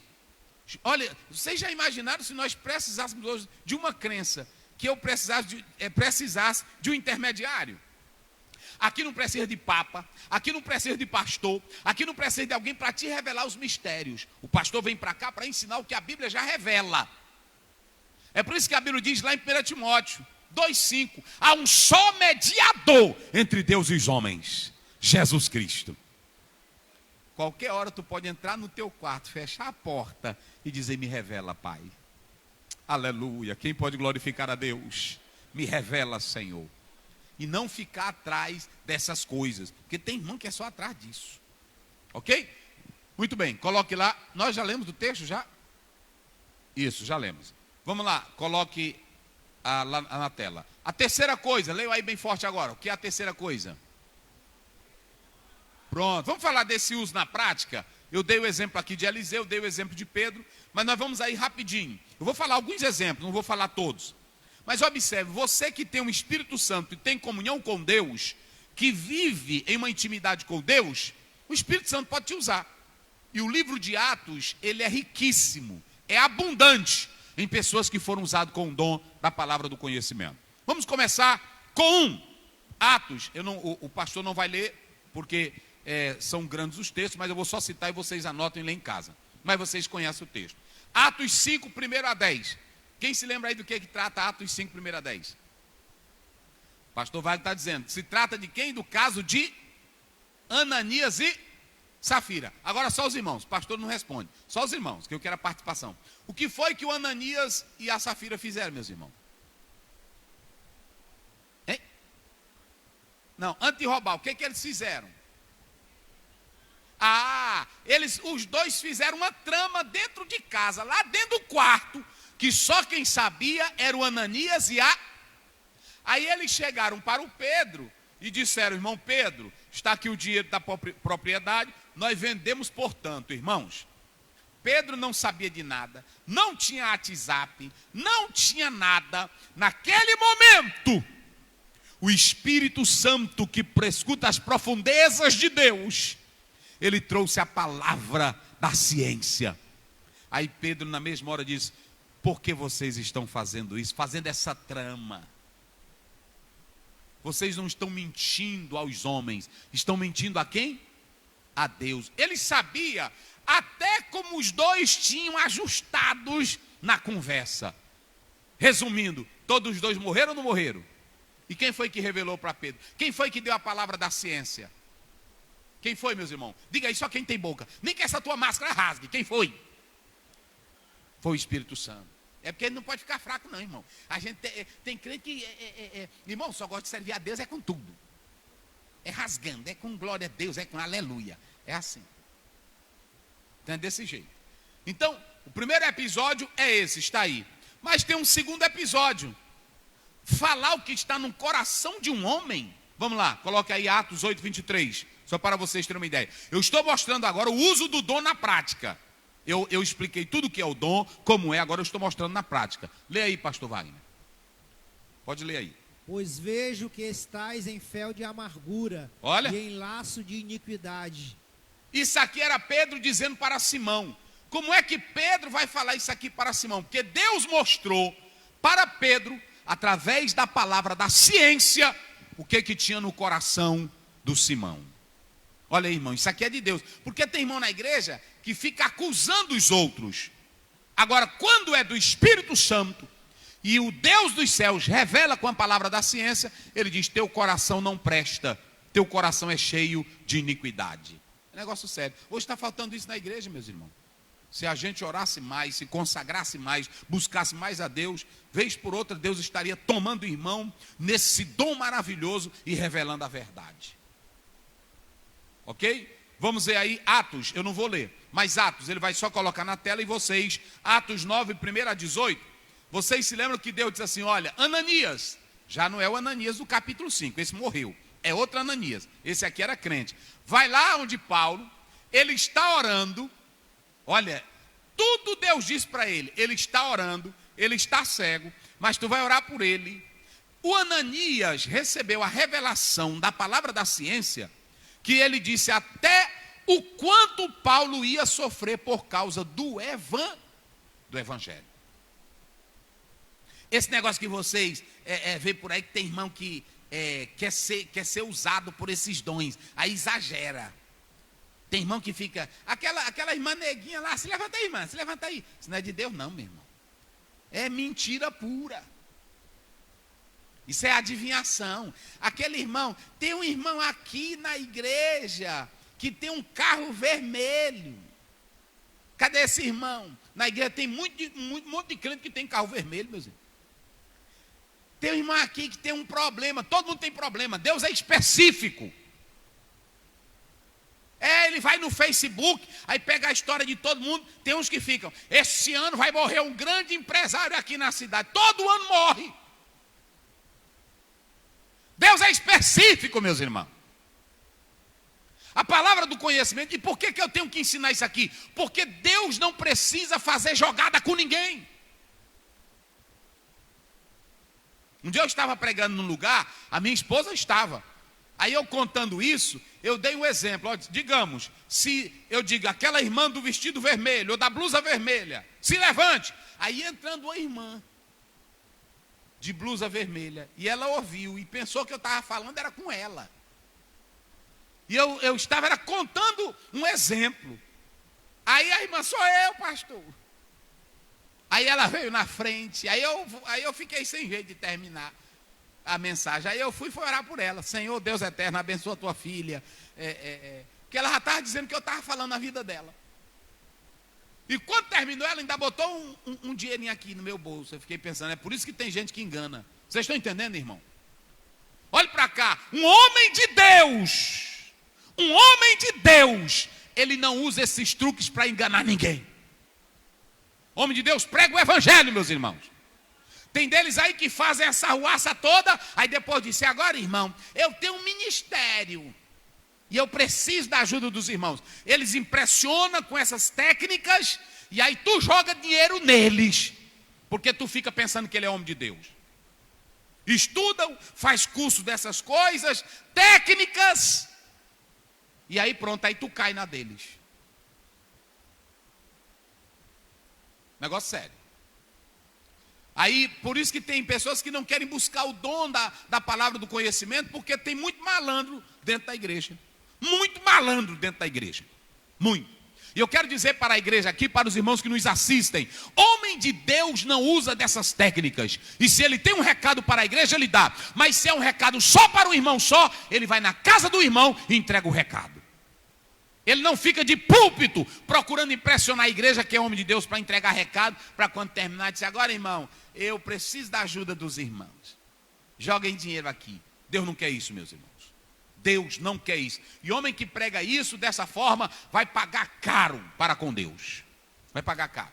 Olha, vocês já imaginaram se nós precisássemos hoje de uma crença, que eu precisasse de um intermediário? Aqui não precisa de papa, aqui não precisa de pastor, aqui não precisa de alguém para te revelar os mistérios. O pastor vem para cá para ensinar o que a Bíblia já revela. É por isso que a Bíblia diz lá em 1 Timóteo 2,5: há um só mediador entre Deus e os homens, Jesus Cristo. qualquer hora tu pode entrar no teu quarto, fechar a porta e dizer: me revela, Pai. Aleluia. Quem pode glorificar a Deus? Me revela, Senhor. E não ficar atrás dessas coisas, porque tem irmão que é só atrás disso. Ok? Muito bem, coloque lá. Nós já lemos o texto, já? Isso, já lemos. Vamos lá, coloque lá na tela. A terceira coisa, leia aí bem forte agora. O que é a terceira coisa? Pronto, vamos falar desse uso na prática. Eu dei o exemplo aqui de Eliseu, dei o exemplo de Pedro, mas nós vamos aí rapidinho. Eu vou falar alguns exemplos, não vou falar todos. Mas observe, você que tem um Espírito Santo e tem comunhão com Deus, que vive em uma intimidade com Deus, o Espírito Santo pode te usar. E o livro de Atos, ele é riquíssimo, é abundante em pessoas que foram usadas com o dom da palavra do conhecimento. Vamos começar com Atos. O pastor não vai ler, porque são grandes os textos, mas eu vou só citar e vocês anotem lá em casa. Mas vocês conhecem o texto. Atos 5, 1 a 10. Quem se lembra aí do que trata Atos 5, 1 a 10? O pastor Wagner está dizendo, se trata de quem? Do caso de Ananias e Safira. Agora só os irmãos, o pastor não responde. Só os irmãos, que eu quero a participação. O que foi que o Ananias e a Safira fizeram, meus irmãos? Hein? Não, antes de roubar, o que eles fizeram? Os dois fizeram uma trama dentro de casa, lá dentro do quarto, que só quem sabia era o Ananias e a... Aí eles chegaram para o Pedro e disseram: irmão Pedro, está aqui o dinheiro da propriedade, nós vendemos portanto, irmãos. Pedro não sabia de nada, não tinha WhatsApp, não tinha nada. Naquele momento, o Espírito Santo, que prescuta as profundezas de Deus, ele trouxe a palavra da ciência. Aí Pedro na mesma hora disse: por que vocês estão fazendo isso? Fazendo essa trama. Vocês não estão mentindo aos homens, estão mentindo a quem? A Deus. Ele sabia até como os dois tinham ajustados na conversa. Resumindo, todos os dois morreram ou não morreram? E quem foi que revelou para Pedro? Quem foi que deu a palavra da ciência? Quem foi, meus irmãos? Diga aí, só quem tem boca. Nem que essa tua máscara rasgue. Quem foi? Foi o Espírito Santo. É porque ele não pode ficar fraco não, irmão. A gente tem crente que... irmão, só gosta de servir a Deus com tudo. É rasgando, é com glória a Deus, é com aleluia. É assim. Então é desse jeito. Então, o primeiro episódio é esse, está aí. Mas tem um segundo episódio. Falar o que está no coração de um homem. Vamos lá, coloque aí Atos 8, 23. Só para vocês terem uma ideia. Eu estou mostrando agora o uso do dom na prática. Eu expliquei tudo o que é o dom, como é, agora eu estou mostrando na prática. Lê aí, pastor Wagner. Pode ler aí. Pois vejo que estais em fel de amargura. Olha. E em laço de iniquidade. Isso aqui era Pedro dizendo para Simão. Como é que Pedro vai falar isso aqui para Simão? Porque Deus mostrou para Pedro, através da palavra da ciência, o que tinha no coração do Simão. Olha aí, irmão, isso aqui é de Deus. Porque tem irmão na igreja que fica acusando os outros. Agora, quando é do Espírito Santo, e o Deus dos céus revela com a palavra da ciência, ele diz: teu coração não presta, teu coração é cheio de iniquidade. É negócio sério. Hoje está faltando isso na igreja, meus irmãos. Se a gente orasse mais, se consagrasse mais, buscasse mais a Deus, vez por outra Deus estaria tomando o irmão nesse dom maravilhoso e revelando a verdade. Ok? Vamos ver aí Atos, eu não vou ler, mas Atos, ele vai só colocar na tela e vocês, Atos 9, 1 a 18, vocês se lembram que Deus disse assim: olha, Ananias, já não é o Ananias do capítulo 5, esse morreu, é outro Ananias, esse aqui era crente, vai lá onde Paulo, ele está orando, olha, tudo Deus diz para ele está orando, ele está cego, mas tu vai orar por ele. O Ananias recebeu a revelação da palavra da ciência, que ele disse até o quanto Paulo ia sofrer por causa do evangelho. Esse negócio que vocês vê por aí, que tem irmão que quer ser usado por esses dons, aí exagera. Tem irmão que fica, aquela irmã neguinha lá, se levanta aí, irmã, se levanta aí. Isso não é de Deus não, meu irmão. É mentira pura. Isso é adivinhação. Aquele irmão, tem um irmão aqui na igreja que tem um carro vermelho. Cadê esse irmão? Na igreja tem um monte de crente que tem carro vermelho, meus irmãos. Tem um irmão aqui que tem um problema. Todo mundo tem problema. Deus é específico. Ele vai no Facebook, aí pega a história de todo mundo. Tem uns que ficam: esse ano vai morrer um grande empresário aqui na cidade. Todo ano morre. Deus é específico, meus irmãos. A palavra do conhecimento. E por que eu tenho que ensinar isso aqui? Porque Deus não precisa fazer jogada com ninguém. Um dia eu estava pregando num lugar, a minha esposa estava. Aí eu contando isso, eu dei um exemplo. Digamos, se eu digo aquela irmã do vestido vermelho ou da blusa vermelha, se levante. Aí entrando uma irmã de blusa vermelha, e ela ouviu e pensou que eu estava falando era com ela. E eu estava contando um exemplo. Aí a irmã: sou eu, pastor. Aí ela veio na frente, aí eu fiquei sem jeito de terminar a mensagem. Aí eu fui orar por ela: Senhor Deus eterno, abençoa a tua filha. Porque ela já estava dizendo que eu estava falando a vida dela. E quando terminou, ela ainda botou um dinheirinho aqui no meu bolso. Eu fiquei pensando: é por isso que tem gente que engana. Vocês estão entendendo, irmão? Olhe para cá, um homem de Deus, ele não usa esses truques para enganar ninguém. Homem de Deus prega o evangelho, meus irmãos. Tem deles aí que fazem essa ruaça toda, aí depois disse: agora, irmão, eu tenho um ministério e eu preciso da ajuda dos irmãos. Eles impressionam com essas técnicas e aí tu joga dinheiro neles, porque tu fica pensando que ele é homem de Deus. Estudam, faz curso dessas coisas, técnicas, e aí pronto, aí tu cai na deles. Negócio sério. Aí, por isso que tem pessoas que não querem buscar o dom da palavra do conhecimento, porque tem muito malandro dentro da igreja. Muito malandro dentro da igreja. Muito. E eu quero dizer para a igreja aqui, para os irmãos que nos assistem: homem de Deus não usa dessas técnicas. E se ele tem um recado para a igreja, ele dá. Mas se é um recado só para o irmão só, ele vai na casa do irmão e entrega o recado. Ele não fica de púlpito procurando impressionar a igreja que é homem de Deus para entregar recado, para quando terminar dizer: agora, irmão, eu preciso da ajuda dos irmãos. Joguem dinheiro aqui. Deus não quer isso, meus irmãos. Deus não quer isso. E homem que prega isso dessa forma vai pagar caro para com Deus. Vai pagar caro.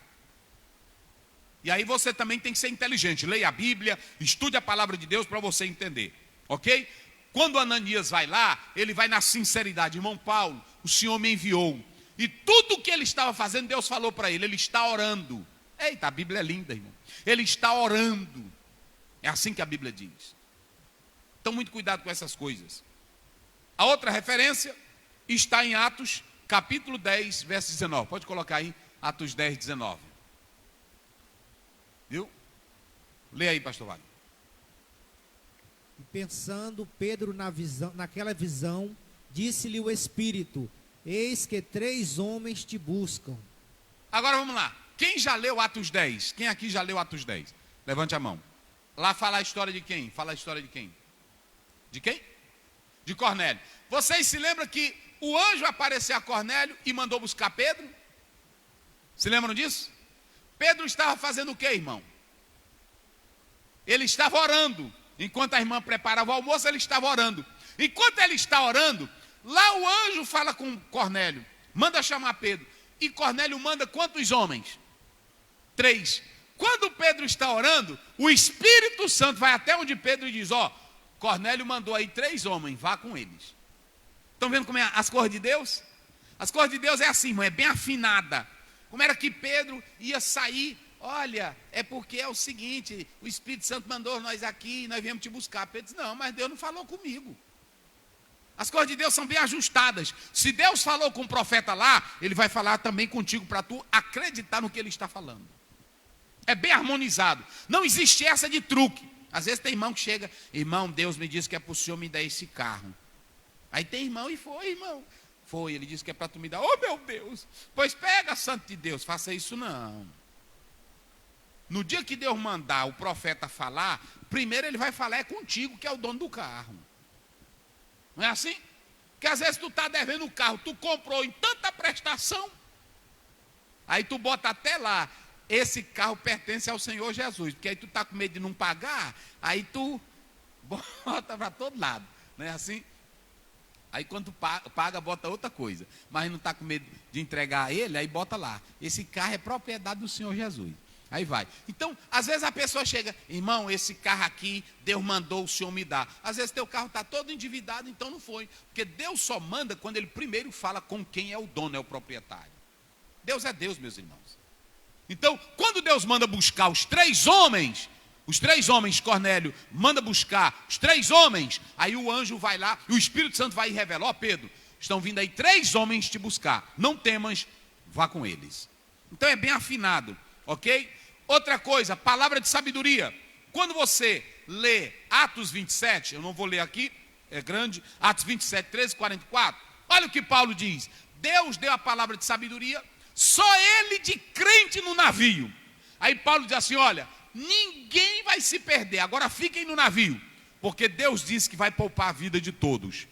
E aí você também tem que ser inteligente. Leia a Bíblia, estude a palavra de Deus para você entender. Ok? Quando Ananias vai lá, ele vai na sinceridade: irmão Paulo, o Senhor me enviou. E tudo o que ele estava fazendo, Deus falou para ele: ele está orando. Eita, a Bíblia é linda, irmão. Ele está orando. É assim que a Bíblia diz. Então, muito cuidado com essas coisas. A outra referência está em Atos, capítulo 10, verso 19. Pode colocar aí, Atos 10, 19. Viu? Lê aí, pastor Wagner. E pensando Pedro naquela visão, disse-lhe o Espírito: eis que 3 homens te buscam. Agora vamos lá. Quem já leu Atos 10? Quem aqui já leu Atos 10? Levante a mão. Lá fala a história de quem? Fala a história de quem? De quem? De Cornélio. Vocês se lembram que o anjo apareceu a Cornélio e mandou buscar Pedro? Se lembram disso? Pedro estava fazendo o quê, irmão? Ele estava orando. Enquanto a irmã preparava o almoço, ele estava orando. Enquanto ele está orando, lá o anjo fala com Cornélio: manda chamar Pedro. E Cornélio manda quantos homens? 3. Quando Pedro está orando, o Espírito Santo vai até onde Pedro e diz: Cornélio mandou aí 3 homens, vá com eles. Estão vendo como é as coisas de Deus? As coisas de Deus é assim, irmão, é bem afinada. Como era que Pedro ia sair? Olha, é porque é o seguinte: o Espírito Santo mandou nós aqui, nós viemos te buscar. Pedro disse: não, mas Deus não falou comigo. As coisas de Deus são bem ajustadas. Se Deus falou com o profeta lá, ele vai falar também contigo para tu acreditar no que ele está falando. É bem harmonizado. Não existe essa de truque. Às vezes tem irmão que chega: irmão, Deus me disse que é para o senhor me dar esse carro. Aí tem irmão: e foi, irmão? Foi, ele disse que é para tu me dar. Oh, meu Deus! Pois pega, santo de Deus, faça isso não. No dia que Deus mandar o profeta falar, primeiro ele vai falar contigo, que é o dono do carro. Não é assim? Porque às vezes tu está devendo o carro, tu comprou em tanta prestação, aí tu bota até lá, esse carro pertence ao Senhor Jesus, porque aí tu está com medo de não pagar, aí tu bota para todo lado, não é assim? Aí quando tu paga, bota outra coisa, mas não está com medo de entregar a ele, aí bota lá, esse carro é propriedade do Senhor Jesus. Aí vai. Então, às vezes a pessoa chega, irmão, esse carro aqui, Deus mandou o Senhor me dar. Às vezes teu carro está todo endividado, então não foi. Porque Deus só manda quando Ele primeiro fala com quem é o dono, é o proprietário. Deus é Deus, meus irmãos. Então, quando Deus manda buscar os três homens, Cornélio, manda buscar os três homens, aí o anjo vai lá, e o Espírito Santo vai e revela, ó Pedro, estão vindo aí 3 homens te buscar, não temas, vá com eles. Então é bem afinado, ok? Outra coisa, palavra de sabedoria. Quando você lê Atos 27, eu não vou ler aqui, é grande, Atos 27, 13, 44, olha o que Paulo diz, Deus deu a palavra de sabedoria, só ele de crente no navio. Aí Paulo diz assim, olha, ninguém vai se perder, agora fiquem no navio, porque Deus disse que vai poupar a vida de todos.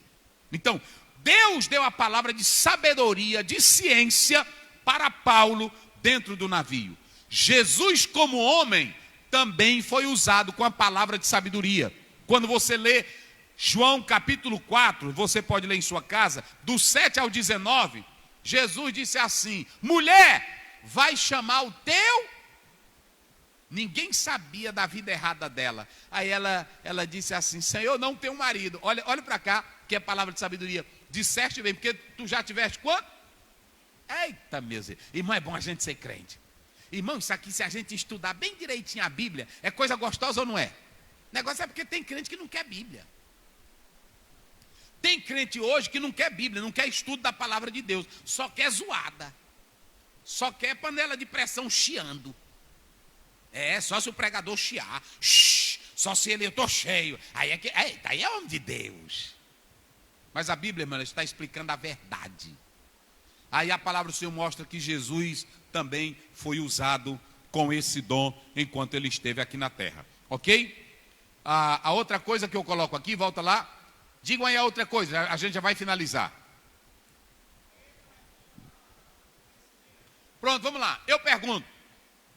Então, Deus deu a palavra de sabedoria, de ciência para Paulo dentro do navio. Jesus como homem também foi usado com a palavra de sabedoria. Quando você lê João capítulo 4, você pode ler em sua casa, do 7 ao 19, Jesus disse assim, mulher, vai chamar o teu... Ninguém sabia da vida errada dela. Aí ela disse assim, Senhor, não tenho marido. Olha para cá, que é palavra de sabedoria. Disseste bem, porque tu já tiveste quanto? Eita, meus irmãos, é bom a gente ser crente. Irmão, isso aqui, se a gente estudar bem direitinho a Bíblia, é coisa gostosa ou não é? O negócio é porque tem crente que não quer Bíblia. Tem crente hoje que não quer Bíblia, não quer estudo da palavra de Deus, só quer zoada. Só quer panela de pressão chiando. É, só se o pregador chiar. Só se eu estou cheio. Aí é homem de Deus. Mas a Bíblia, irmão, está explicando a verdade. Aí a palavra do Senhor mostra que Jesus também foi usado com esse dom enquanto ele esteve aqui na terra. Ok? A outra coisa que eu coloco aqui, volta lá. Digam aí a outra coisa, a gente já vai finalizar. Pronto, vamos lá. Eu pergunto.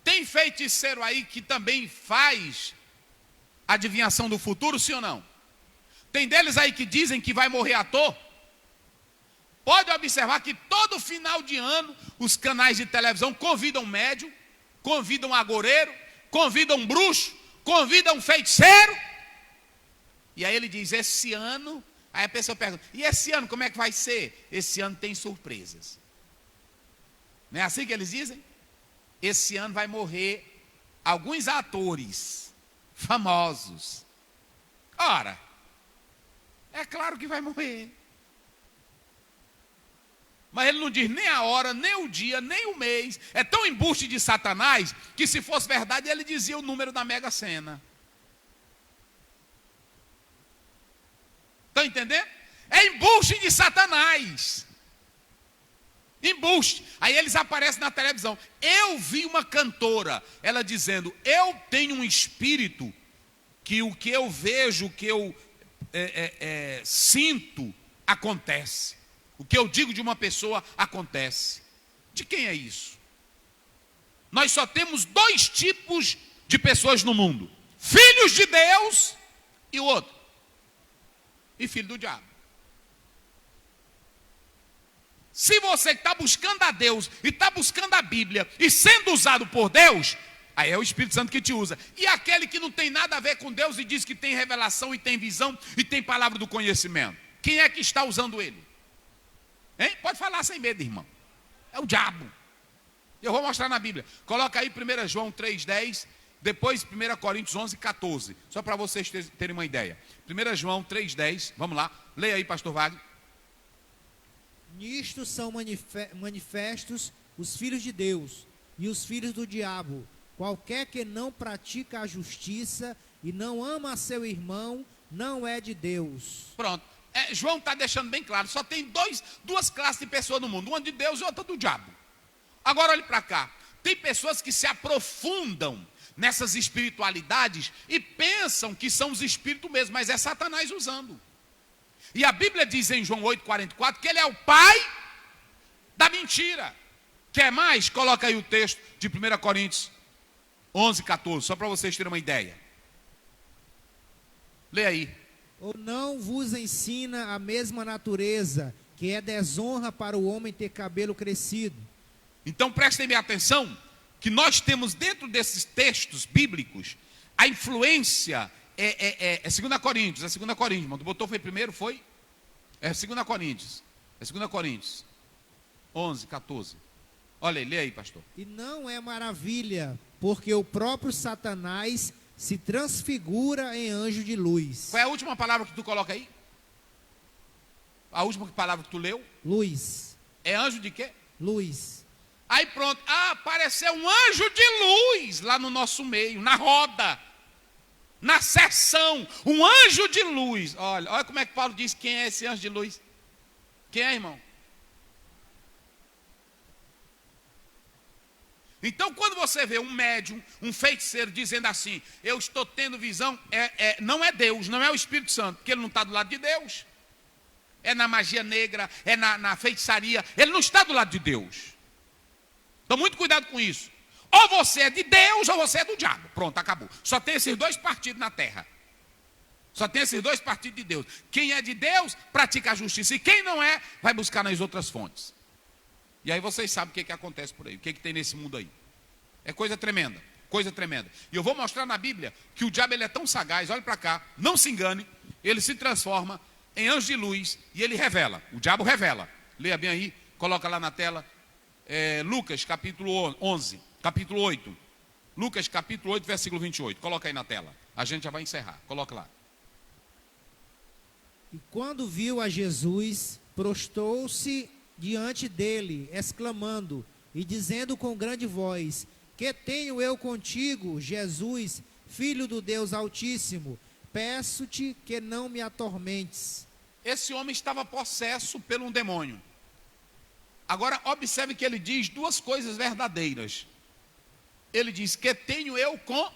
Tem feiticeiro aí que também faz adivinhação do futuro, sim ou não? Tem deles aí que dizem que vai morrer à toa? Pode observar que todo final de ano os canais de televisão convidam médium, convidam agoureiro, convidam bruxo, convidam feiticeiro. E aí ele diz, esse ano, aí a pessoa pergunta, e esse ano como é que vai ser? Esse ano tem surpresas. Não é assim que eles dizem? Esse ano vai morrer alguns atores famosos. Ora, é claro que vai morrer. Mas ele não diz nem a hora, nem o dia, nem o mês. É tão embuste de Satanás que se fosse verdade ele dizia o número da Mega Sena. Estão entendendo? É embuste de Satanás. Embuste. Aí eles aparecem na televisão. Eu vi uma cantora, ela dizendo, eu tenho um espírito que o que eu vejo, o que eu sinto, acontece. O que eu digo de uma pessoa, acontece. De quem é isso? Nós só temos 2 tipos de pessoas no mundo. Filhos de Deus e o outro. E filho do diabo. Se você está buscando a Deus e está buscando a Bíblia e sendo usado por Deus, aí é o Espírito Santo que te usa. E aquele que não tem nada a ver com Deus e diz que tem revelação e tem visão e tem palavra do conhecimento, quem é que está usando ele? Hein? Pode falar sem medo, irmão. É o diabo. Eu vou mostrar na Bíblia. Coloca aí 1 João 3,10, depois 1 Coríntios 11,14. Só para vocês terem uma ideia. 1 João 3,10, vamos lá. Leia aí, pastor Wagner. Nisto são manifestos os filhos de Deus e os filhos do diabo. Qualquer que não pratica a justiça e não ama a seu irmão, não é de Deus. Pronto. João está deixando bem claro, só tem 2 classes de pessoas no mundo, uma de Deus e outra do diabo. Agora olhe para cá, tem pessoas que se aprofundam nessas espiritualidades e pensam que são os espíritos mesmo, mas é Satanás usando. E a Bíblia diz em João 8,44 que ele é o pai da mentira. Quer mais? Coloca aí o texto de 1 Coríntios 11,14, só para vocês terem uma ideia. Lê aí. Ou não vos ensina a mesma natureza, que é desonra para o homem ter cabelo crescido? Então prestem bem atenção, que nós temos dentro desses textos bíblicos, a influência é 2 Coríntios, é 2 Coríntios, mas tu botou foi primeiro, foi? É 2 Coríntios, é 2 Coríntios 11,14. Olha aí, lê aí, pastor. E não é maravilha, porque o próprio Satanás se transfigura em anjo de luz. Qual é a última palavra que tu coloca aí? A última palavra que tu leu? Luz. É anjo de quê? Luz. Aí pronto, apareceu um anjo de luz lá no nosso meio, na roda, na sessão, um anjo de luz. Olha como é que Paulo diz quem é esse anjo de luz. Quem é, irmão? Então, quando você vê um médium, um feiticeiro dizendo assim, eu estou tendo visão, não é Deus, não é o Espírito Santo, porque ele não está do lado de Deus. É na magia negra, é na feitiçaria, ele não está do lado de Deus. Então, muito cuidado com isso. Ou você é de Deus, ou você é do diabo. Pronto, acabou. Só tem esses dois partidos na terra. Só tem esses dois partidos de Deus. Quem é de Deus, pratica a justiça. E quem não é, vai buscar nas outras fontes. E aí vocês sabem o que acontece por aí, o que tem nesse mundo aí. É coisa tremenda, coisa tremenda. E eu vou mostrar na Bíblia que o diabo ele é tão sagaz, olha para cá, não se engane, ele se transforma em anjo de luz e ele revela, o diabo revela. Leia bem aí, coloca lá na tela, Lucas capítulo 11, capítulo 8. Lucas capítulo 8, versículo 28, coloca aí na tela, a gente já vai encerrar, coloca lá. E quando viu a Jesus, prostrou-se diante dele, exclamando e dizendo com grande voz: que tenho eu contigo, Jesus, Filho do Deus Altíssimo? Peço-te que não me atormentes. Esse homem estava possesso por um demônio. Agora observe que ele diz duas coisas verdadeiras. Ele diz: que tenho eu com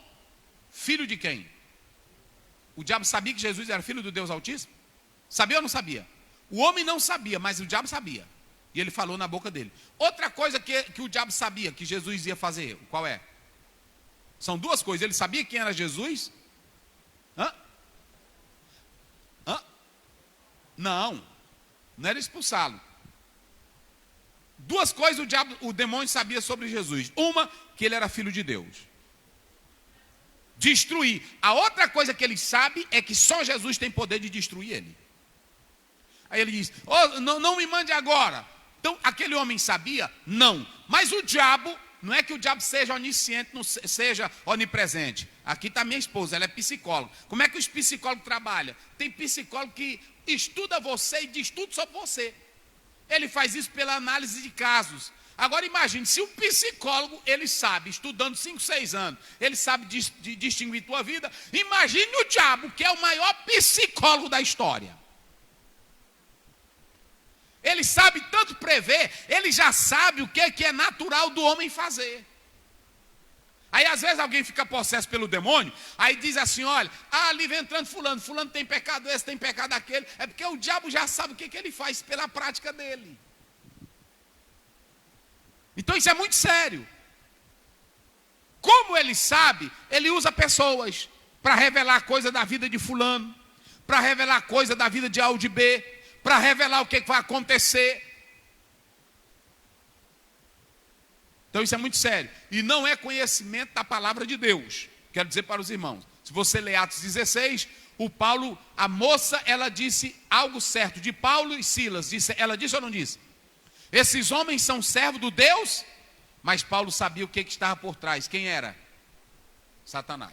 filho de quem? O diabo sabia que Jesus era filho do Deus Altíssimo? Sabia ou não sabia? O homem não sabia, mas o diabo sabia. E ele falou na boca dele. Outra coisa que o diabo sabia que Jesus ia fazer, qual é? São duas coisas. Ele sabia quem era Jesus? Não era expulsá-lo. Duas coisas o demônio sabia sobre Jesus. Uma, que ele era filho de Deus. Destruir. A outra coisa que ele sabe é que só Jesus tem poder de destruir ele. Aí ele diz: não me mande agora. Então, aquele homem sabia? Não. Mas o diabo, não é que o diabo seja onisciente, não seja onipresente. Aqui está minha esposa, ela é psicóloga. Como é que os psicólogos trabalham? Tem psicólogo que estuda você e diz tudo sobre você. Ele faz isso pela análise de casos. Agora imagine, se o psicólogo, ele sabe, estudando 5, 6 anos, ele sabe distinguir tua vida, imagine o diabo, que é o maior psicólogo da história. Ele sabe tanto prever, ele já sabe o que é natural do homem fazer. Aí às vezes alguém fica possesso pelo demônio, aí diz assim: olha, ali vem entrando fulano tem pecado esse, tem pecado aquele. É porque o diabo já sabe o que ele faz pela prática dele. Então isso é muito sério. Como ele sabe, ele usa pessoas para revelar coisa da vida de fulano, para revelar coisa da vida de A ou de B, para revelar o que vai acontecer. Então isso é muito sério. E não é conhecimento da palavra de Deus. Quero dizer para os irmãos, se você ler Atos 16, a moça, ela disse algo certo de Paulo e Silas. Ela disse ou não disse? Esses homens são servos do Deus, mas Paulo sabia o que estava por trás. Quem era? Satanás.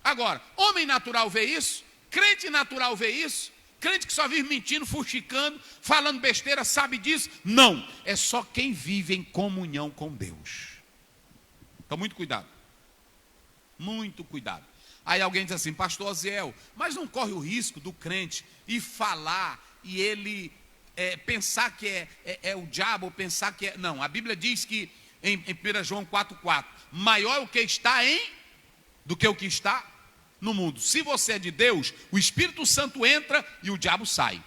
Agora, homem natural vê isso, crente natural vê isso, crente que só vive mentindo, fuxicando, falando besteira, sabe disso? Não, é só quem vive em comunhão com Deus. Então muito cuidado. Muito cuidado. Aí alguém diz assim: pastor Oziel, mas não corre o risco do crente ir falar e ele pensar que é o diabo, ou pensar que é... Não, a Bíblia diz que em 1 João 4,4, maior é o que está do que o que está no mundo. Se você é de Deus, o Espírito Santo entra e o diabo sai.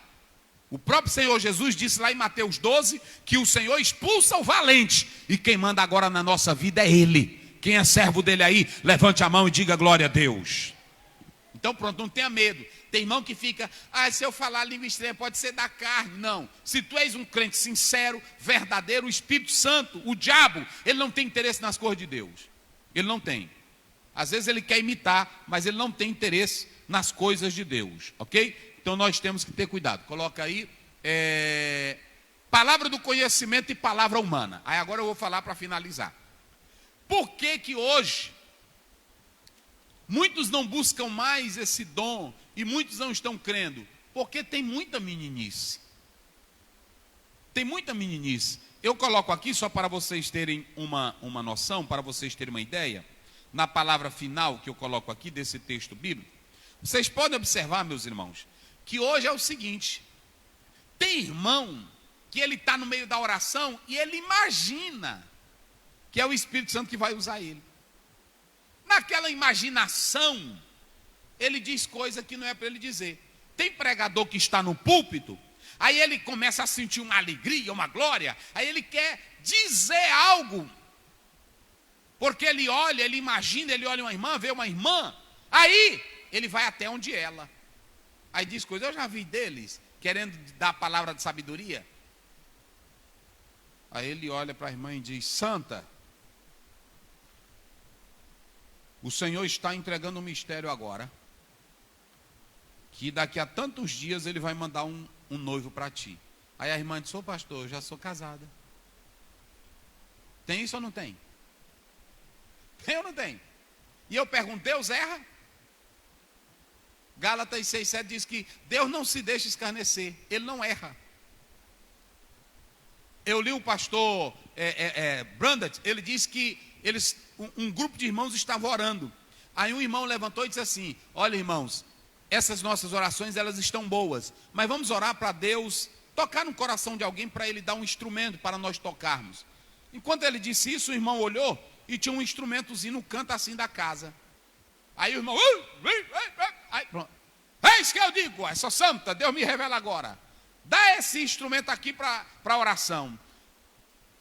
O próprio Senhor Jesus disse lá em Mateus 12 que o Senhor expulsa o valente e quem manda agora na nossa vida é Ele. Quem é servo dele aí, levante a mão e diga glória a Deus. Então pronto, não tenha medo. Tem irmão que fica, se eu falar língua estranha pode ser da carne. Não, se tu és um crente sincero, verdadeiro, o Espírito Santo, o diabo, ele não tem interesse nas coisas de Deus. Ele não tem. Às vezes ele quer imitar, mas ele não tem interesse nas coisas de Deus, ok? Então nós temos que ter cuidado. Coloca aí, palavra do conhecimento e palavra humana. Aí agora eu vou falar para finalizar. Por que que hoje muitos não buscam mais esse dom e muitos não estão crendo? Porque tem muita meninice. Tem muita meninice. Eu coloco aqui só para vocês terem uma noção, para vocês terem uma ideia, na palavra final que eu coloco aqui desse texto bíblico. Vocês podem observar, meus irmãos, que hoje é o seguinte: tem irmão que ele está no meio da oração e ele imagina que é o Espírito Santo que vai usar ele. Naquela imaginação, ele diz coisa que não é para ele dizer. Tem pregador que está no púlpito, aí ele começa a sentir uma alegria, uma glória, aí ele quer dizer algo, porque ele olha, ele imagina, ele olha uma irmã, vê uma irmã, aí ele vai até onde ela. Aí diz coisa, eu já vi deles, querendo dar a palavra de sabedoria. Aí ele olha para a irmã e diz, santa, o Senhor está entregando um mistério agora, que daqui a tantos dias ele vai mandar um noivo para ti. Aí a irmã diz, pastor, eu já sou casada. Tem isso ou não tem? Tem ou não tem? E eu pergunto, Deus erra? Gálatas 6,7 diz que Deus não se deixa escarnecer, Ele não erra. Eu li o pastor Brandt, ele disse que um grupo de irmãos estava orando. Aí um irmão levantou e disse assim, olha irmãos, essas nossas orações elas estão boas, mas vamos orar para Deus tocar no coração de alguém para Ele dar um instrumento para nós tocarmos. Enquanto ele disse isso, o irmão olhou e tinha um instrumentozinho no canto assim da casa. Aí o irmão, aí pronto. É isso que eu digo, essa santa, Deus me revela agora. Dá esse instrumento aqui para a oração.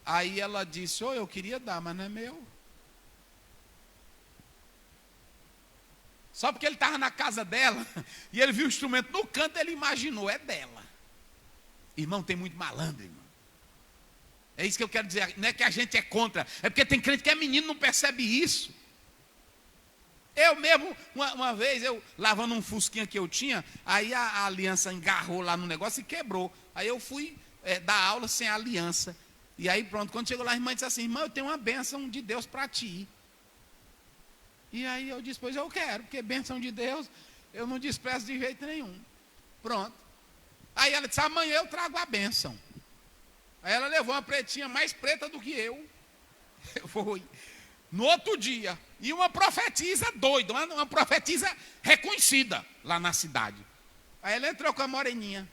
Aí ela disse, eu queria dar, mas não é meu. Só porque ele estava na casa dela, e ele viu o instrumento no canto, ele imaginou, é dela. Irmão, tem muito malandro, irmão. É isso que eu quero dizer, não é que a gente é contra, é porque tem crente que é menino e não percebe isso. Eu mesmo, uma vez, eu lavando um fusquinha que eu tinha, aí a aliança engarrou lá no negócio e quebrou. Aí eu fui dar aula sem a aliança. E aí pronto, quando chegou lá, a irmã disse assim, irmã, eu tenho uma bênção de Deus para ti. E aí eu disse, pois eu quero, porque bênção de Deus, eu não desprezo de jeito nenhum. Pronto. Aí ela disse, amanhã eu trago a bênção. Aí ela levou uma pretinha mais preta do que eu. Foi. No outro dia, e uma profetisa doida, uma profetisa reconhecida lá na cidade. Aí ela entrou com a moreninha.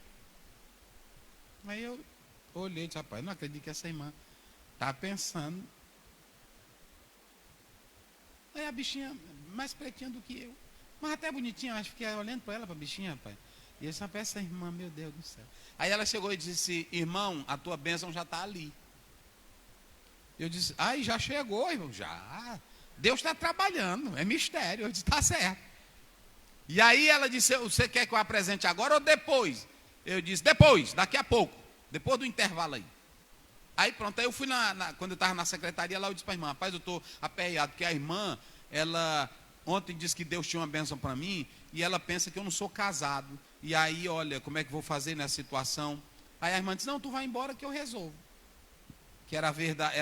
Aí eu olhei e disse, rapaz, não acredito que essa irmã está pensando. Aí a bichinha mais pretinha do que eu, mas até bonitinha, acho que fiquei olhando para ela, para a bichinha, rapaz. E eu disse, rapaz, essa irmã, meu Deus do céu. Aí ela chegou e disse, irmão, a tua bênção já está ali. Eu disse, já chegou, irmão, já. Deus está trabalhando, é mistério. Eu disse, está certo. E aí ela disse, você quer que eu apresente agora ou depois? Eu disse, depois, daqui a pouco, depois do intervalo aí. Aí pronto, aí eu fui quando eu estava na secretaria lá, eu disse para a irmã, rapaz, eu estou aperreado, porque a irmã, ela ontem disse que Deus tinha uma bênção para mim, e ela pensa que eu não sou casado. E aí, olha, como é que eu vou fazer nessa situação? Aí a irmã disse, não, tu vai embora que eu resolvo. Que era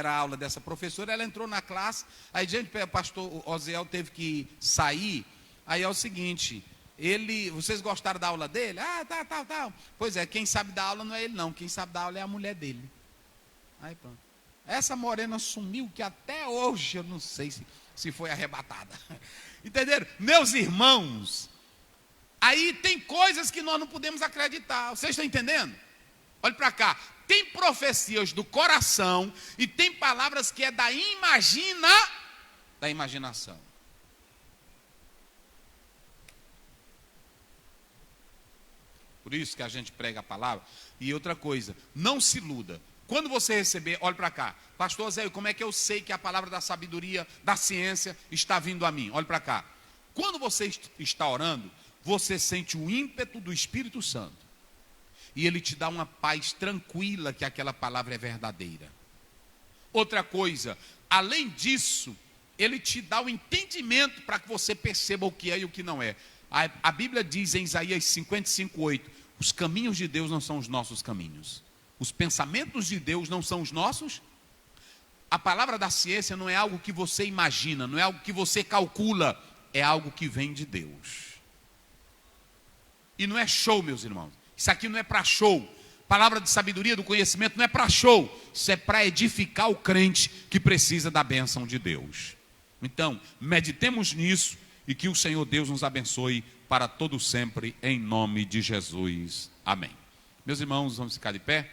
a aula dessa professora, ela entrou na classe, aí gente, o pastor Oziel teve que sair, aí é o seguinte, vocês gostaram da aula dele? Tá. Pois é, quem sabe da aula não é ele não, quem sabe da aula é a mulher dele. Aí pronto. Essa morena sumiu, que até hoje eu não sei se foi arrebatada. Entenderam? Meus irmãos, aí tem coisas que nós não podemos acreditar, vocês estão entendendo? Olha para cá. Tem profecias do coração e tem palavras que é da imaginação. Por isso que a gente prega a palavra. E outra coisa, não se iluda. Quando você receber, olhe para cá. Pastor Zé, como é que eu sei que a palavra da sabedoria, da ciência está vindo a mim? Olhe para cá. Quando você está orando, você sente o ímpeto do Espírito Santo. E ele te dá uma paz tranquila que aquela palavra é verdadeira. Outra coisa, além disso, ele te dá o entendimento para que você perceba o que é e o que não é. A Bíblia diz em Isaías 55:8, os caminhos de Deus não são os nossos caminhos. Os pensamentos de Deus não são os nossos. A palavra da ciência não é algo que você imagina, não é algo que você calcula, é algo que vem de Deus. E não é show, meus irmãos. Isso aqui não é para show. Palavra de sabedoria, do conhecimento, não é para show. Isso é para edificar o crente que precisa da bênção de Deus. Então, meditemos nisso e que o Senhor Deus nos abençoe para todo sempre, em nome de Jesus. Amém. Meus irmãos, vamos ficar de pé?